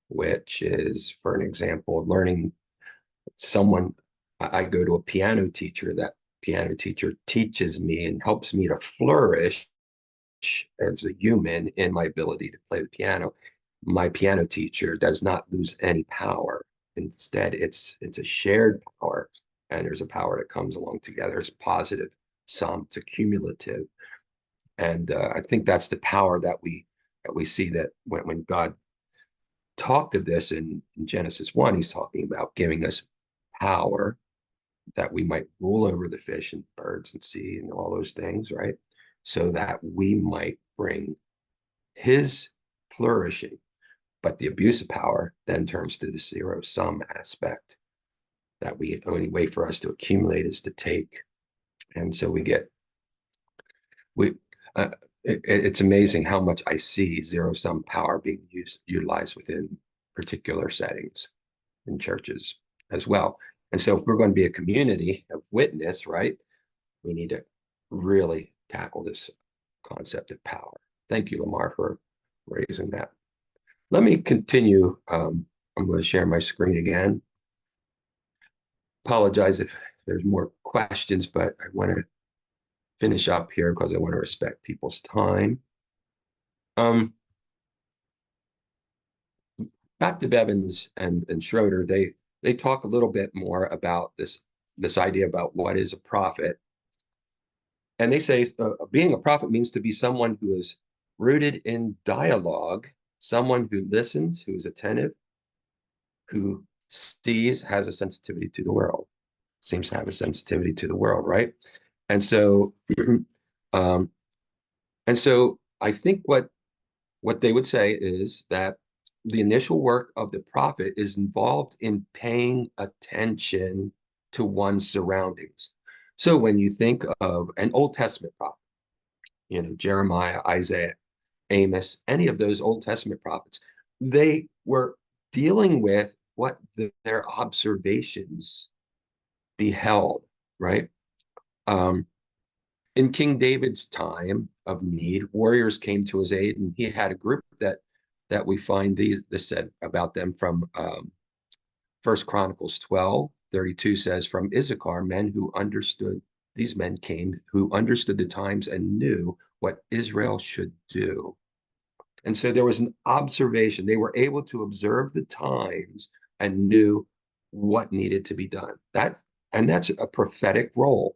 Speaker 2: which is, for an example, learning someone. I go to a piano teacher. That piano teacher teaches me and helps me to flourish as a human in my ability to play the piano. My piano teacher does not lose any power. Instead, it's a shared power, and there's a power that comes along together. It's positive sum, it's accumulative. And I think that's the power that we see, that when God talked of this in Genesis 1, he's talking about giving us power that we might rule over the fish and birds and sea and all those things, right? So that we might bring his flourishing But the abuse of power then turns to the zero-sum aspect, that the only way for us to accumulate is to take. And so it's amazing how much I see zero-sum power being utilized within particular settings in churches as well. And so if we're going to be a community of witness, right, we need to really tackle this concept of power. Thank you, Lamar, for raising that. Let me continue. I'm going to share my screen again. Apologize if there's more questions, but I want to finish up here because I want to respect people's time. Back to Bevins and Schroeder, they talk a little bit more about this idea about what is a prophet. And they say being a prophet means to be someone who is rooted in dialogue, someone who listens, who is attentive, who sees, has a sensitivity to the world, seems to have a sensitivity to the world, right? And so, I think what they would say is that the initial work of the prophet is involved in paying attention to one's surroundings. So when you think of an Old Testament prophet, Jeremiah, Isaiah, Amos, any of those Old Testament prophets, they were dealing with what their observations beheld, right? In King David's time of need, warriors came to his aid, and he had a group that we find this said about them from 1 Chronicles 12:32 says, from Issachar, these men came who understood the times and knew what Israel should do. And so there was an observation. They were able to observe the times and knew what needed to be done. That's a prophetic role.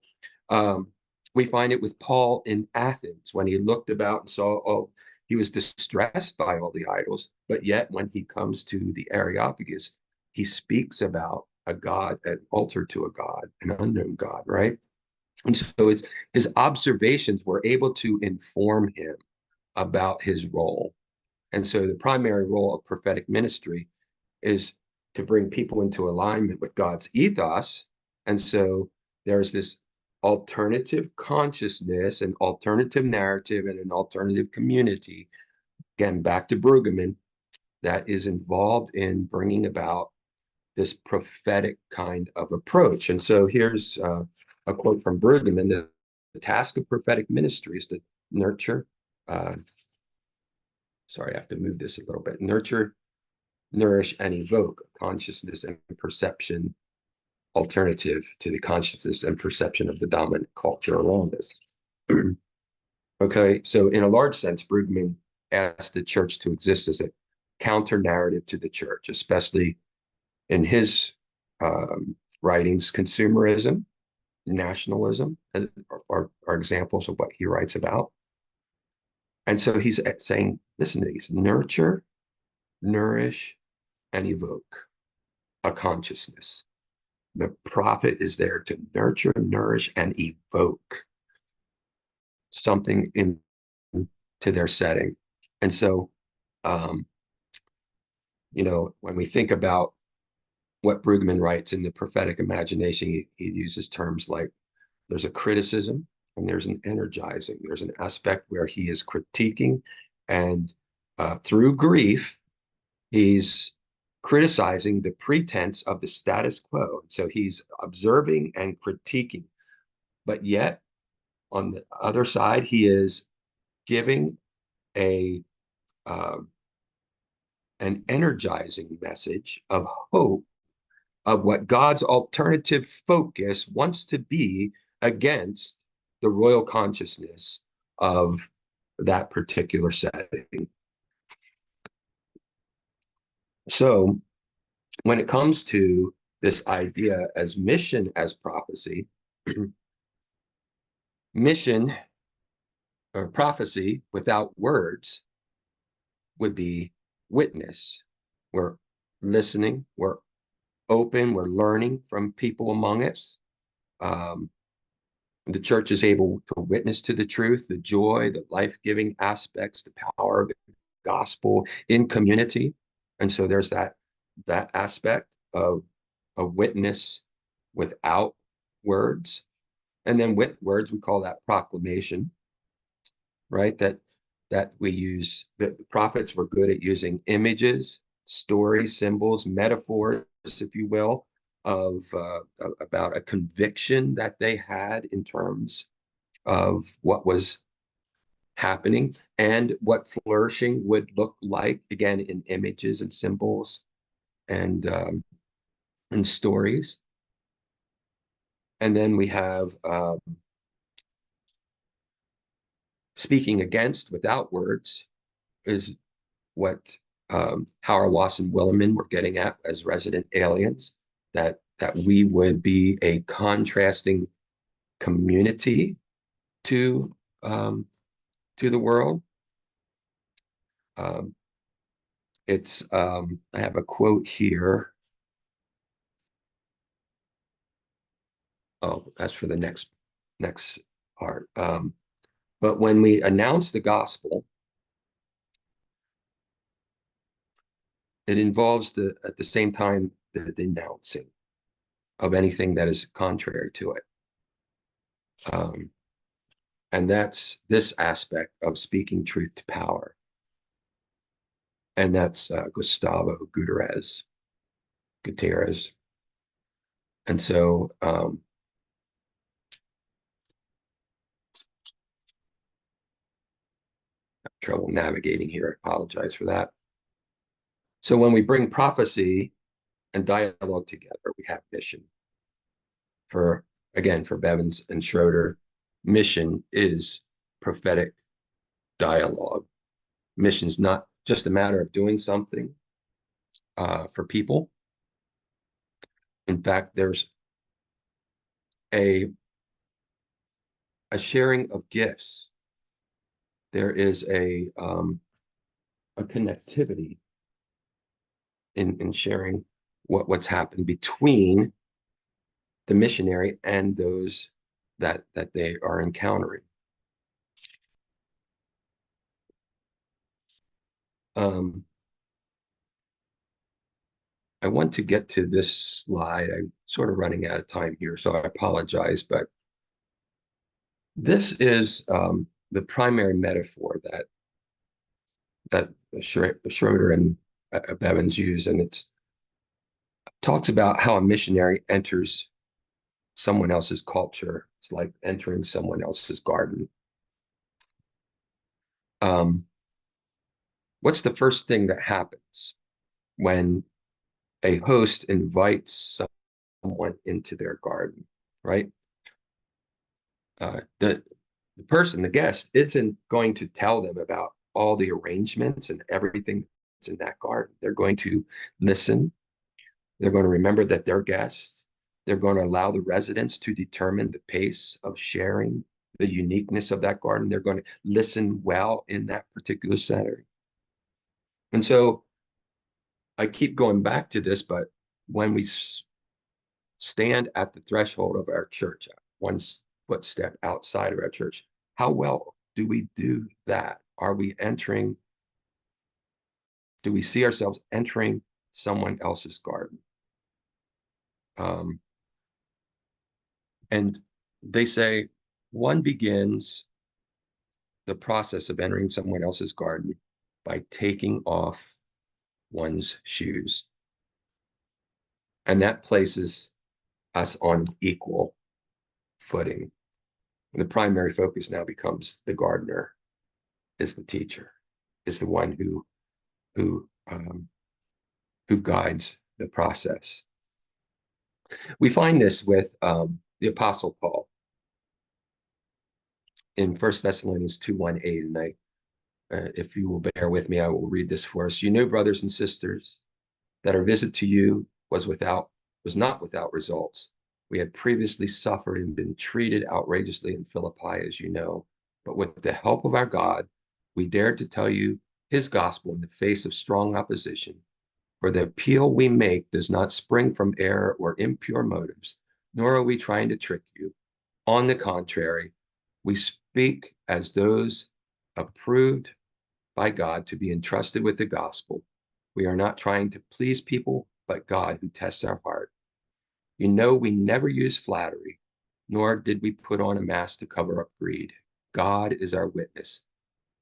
Speaker 2: We find it with Paul in Athens when he looked about and saw, he was distressed by all the idols, but yet when he comes to the Areopagus, he speaks about a god, an altar to a god, an unknown god, right? And so his observations were able to inform him about his role. And so the primary role of prophetic ministry is to bring people into alignment with God's ethos. And so there's this alternative consciousness, an alternative narrative, and an alternative community, again, back to Brueggemann, that is involved in bringing about this prophetic kind of approach. And so here's a quote from Brueggemann: the task of prophetic ministry is to nurture, sorry, I have to move this a little bit, nurture, nourish, and evoke a consciousness and perception alternative to the consciousness and perception of the dominant culture around us. Okay, so in a large sense, Brueggemann asked the church to exist as a counter narrative to the church, especially in his writings. Consumerism, nationalism are examples of what he writes about. And so he's saying, listen to these: nurture, nourish, and evoke a consciousness. The prophet is there to nurture, nourish, and evoke something into their setting. And so, when we think about what Brueggemann writes in the prophetic imagination, he uses terms like there's a criticism and there's an energizing. There's an aspect where he is critiquing, and through grief, he's criticizing the pretense of the status quo. So he's observing and critiquing, but yet on the other side, he is giving an energizing message of hope of what God's alternative focus wants to be against the royal consciousness of that particular setting. So when it comes to this idea as mission as prophecy, mission or prophecy without words would be witness. We're listening, we're open, we're learning from people among us. The church is able to witness to the truth, the joy, the life-giving aspects, the power of the gospel in community. And so there's that aspect of a witness without words. And then with words, we call that proclamation, right? That we use, the prophets were good at using images, stories, symbols, metaphors, if you will, of about a conviction that they had in terms of what was happening and what flourishing would look like, again, in images and symbols and stories. And then we have speaking against without words is what Hauerwas and Willerman were getting at as resident aliens, that we would be a contrasting community to the world. It's I have a quote here. Oh, that's for the next part. But when we announce the gospel, it involves at the same time the denouncing of anything that is contrary to it. And that's this aspect of speaking truth to power. And that's Gustavo Gutierrez. And so trouble navigating here. I apologize for that. So when we bring prophecy and dialogue together, we have mission. For Bevins and Schroeder, mission is prophetic dialogue. Mission's not just a matter of doing something for people. In fact, there's a sharing of gifts. There is a connectivity in sharing what's happened between the missionary and those that they are encountering. I want to get to this slide. I'm sort of running out of time here, so I apologize, but this is the primary metaphor that Schroeder and Bevins use, and it talks about how a missionary enters someone else's culture. It's like entering someone else's garden. What's the first thing that happens when a host invites someone into their garden, right? The person, the guest, isn't going to tell them about all the arrangements and everything that's in that garden. They're going to listen. They're going to remember that they're guests. They're going to allow the residents to determine the pace of sharing, the uniqueness of that garden. They're going to listen well in that particular setting. And so I keep going back to this, but when we stand at the threshold of our church, one footstep outside of our church, how well do we do that? Are we entering? Do we see ourselves entering someone else's garden? And they say one begins the process of entering someone else's garden by taking off one's shoes. And that places us on equal footing. And the primary focus now becomes the gardener is the teacher, is the one who guides the process. We find this with the Apostle Paul in 1 Thessalonians 2:1-8, and if you will bear with me, I will read this for us. You know, brothers and sisters, that our visit to you was not without results. We had previously suffered and been treated outrageously in Philippi, as you know, but with the help of our God, we dared to tell you his gospel in the face of strong opposition. For the appeal we make does not spring from error or impure motives, nor are we trying to trick you. On the contrary, we speak as those approved by God to be entrusted with the gospel. We are not trying to please people, but God who tests our heart. You know, we never use flattery, nor did we put on a mask to cover up greed. God is our witness.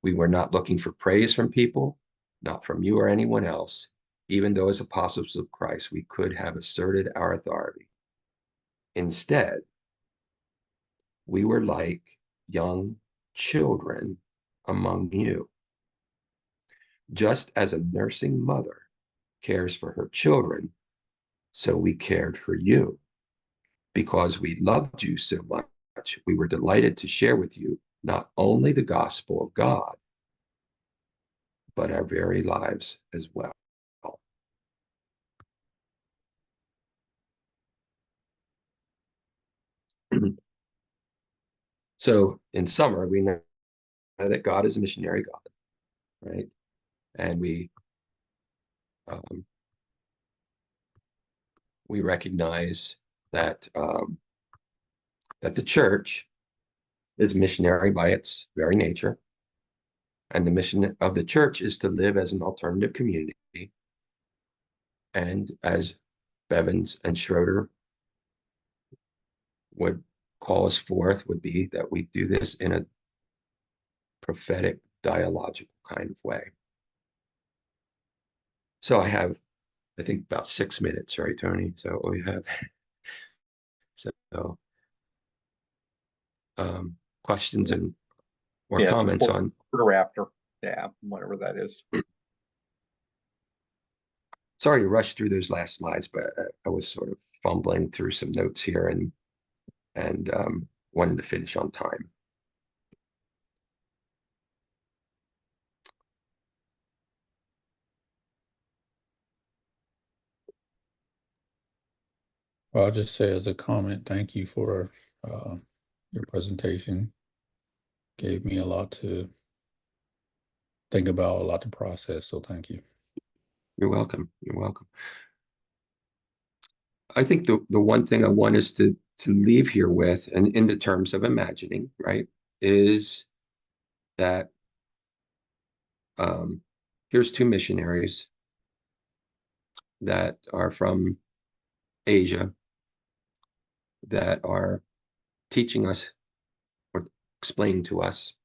Speaker 2: We were not looking for praise from people, not from you or anyone else. Even though as apostles of Christ, we could have asserted our authority. Instead, we were like young children among you. Just as a nursing mother cares for her children, so we cared for you. Because we loved you so much, we were delighted to share with you not only the gospel of God, but our very lives as well. So in summer, we know that God is a missionary God, right? And we recognize that that the church is missionary by its very nature. And the mission of the church is to live as an alternative community. And as Bevins and Schroeder would call us forth, would be that we do this in a prophetic, dialogical kind of way. So I have, I think, about 6 minutes, right, Tony? So we have, so questions and or
Speaker 1: Yeah,
Speaker 2: comments on
Speaker 1: or after. Yeah, whatever that is.
Speaker 2: Sorry to rush through those last slides, but I was sort of fumbling through some notes here and wanted to finish on time.
Speaker 11: Well, I'll just say as a comment, thank you for your presentation. Gave me a lot to think about, a lot to process, so thank you.
Speaker 2: You're welcome. You're welcome. I think the one thing I want us to leave here with, and in the terms of imagining, right, is that here's two missionaries that are from Asia that are teaching us or explaining to us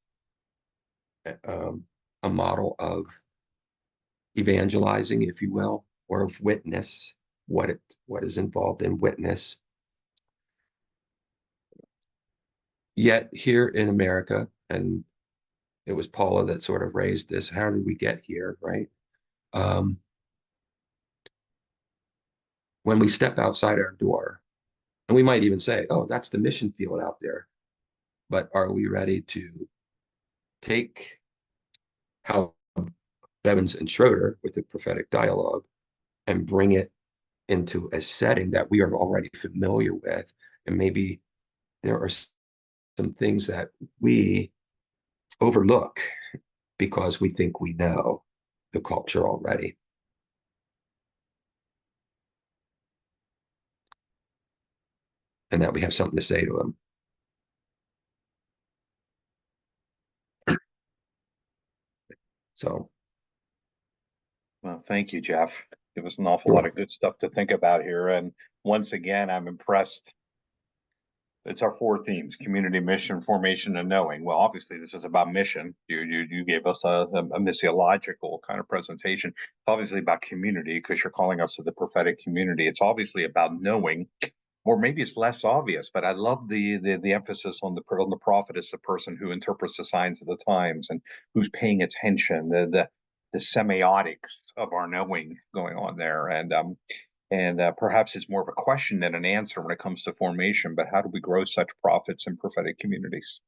Speaker 2: a model of evangelizing, if you will, or of witness, what is involved in witness. Yet here in America, and it was Paula that sort of raised this, how did we get here, right? When we step outside our door, and we might even say, oh, that's the mission field out there. But are we ready to take how Bevins and Schroeder with the prophetic dialogue and bring it into a setting that we are already familiar with? And maybe there are some things that we overlook because we think we know the culture already. And that we have something to say to them. So.
Speaker 1: Well, thank you, Jeff. Give us an awful lot of good stuff to think about here. And once again, I'm impressed. It's our 4 themes: community, mission, formation, and knowing. Well, obviously, this is about mission. You gave us a missiological kind of presentation. It's obviously about community because you're calling us to the prophetic community. It's obviously about knowing, or maybe it's less obvious, but I love the emphasis on the prophet as the person who interprets the signs of the times and who's paying attention, the semiotics of our knowing going on there. And perhaps it's more of a question than an answer when it comes to formation, but how do we grow such prophets in prophetic communities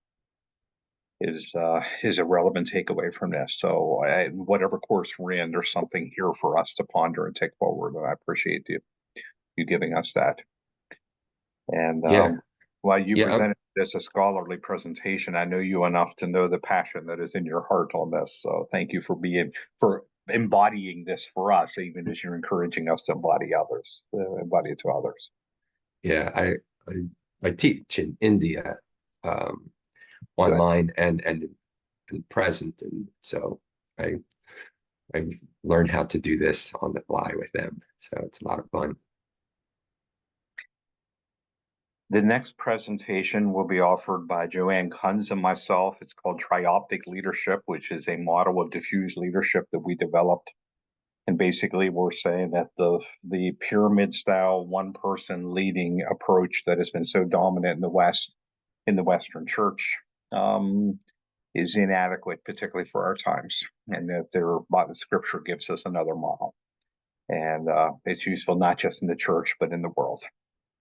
Speaker 1: is a relevant takeaway from this. So whatever course we're in, there's something here for us to ponder and take forward. And I appreciate you giving us that. And while you presented this a scholarly presentation, I know you enough to know the passion that is in your heart on this. So thank you for embodying this for us, even as you're encouraging us to embody it to others.
Speaker 2: Yeah, I teach in India, online and present, and so I've learned how to do this on the fly with them. So it's a lot of fun.
Speaker 1: The next presentation will be offered by Joanne Kunz and myself. It's called Trioptic Leadership, which is a model of diffuse leadership that we developed. And basically, we're saying that the pyramid style, one person leading approach that has been so dominant in the West, in the Western church, is inadequate, particularly for our times. And that the scripture gives us another model. And it's useful not just in the church, but in the world.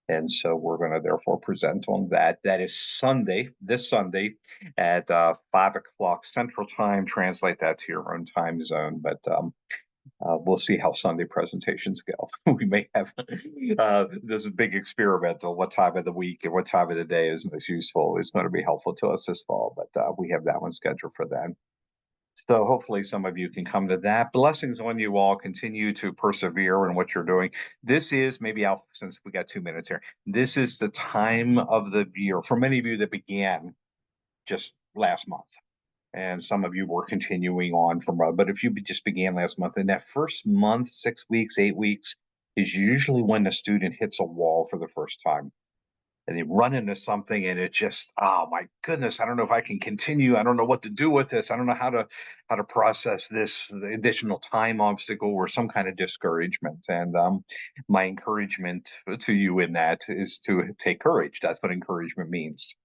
Speaker 1: And so we're going to therefore present on that. That is Sunday, this Sunday at 5 o'clock Central Time. Translate that to your own time zone. But we'll see how Sunday presentations go. We may have this big experiment on what time of the week and what time of the day is most useful. It's going to be helpful to us this fall, but we have that one scheduled for then. So hopefully some of you can come to that. Blessings on you all. Continue to persevere in what you're doing. This is, maybe I'll, since we got 2 minutes here, this is the time of the year for many of you that began just last month. And some of you were continuing on from, but if you just began last month, in that first month, 6 weeks, 8 weeks, is usually when the student hits a wall for the first time. And they run into something and it just, oh my goodness, I don't know if I can continue. I don't know what to do with this. I don't know how to process this additional time obstacle or some kind of discouragement. And my encouragement to you in that is to take courage. That's what encouragement means.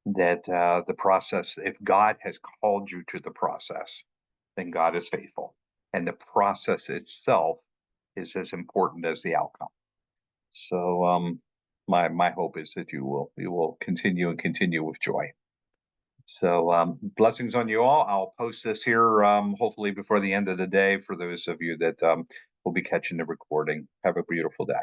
Speaker 1: That the process, if God has called you to the process, then God is faithful. And the process itself is as important as the outcome. So my hope is that you will continue with joy. So blessings on you all. I'll post this here hopefully before the end of the day for those of you that will be catching the recording. Have a beautiful day.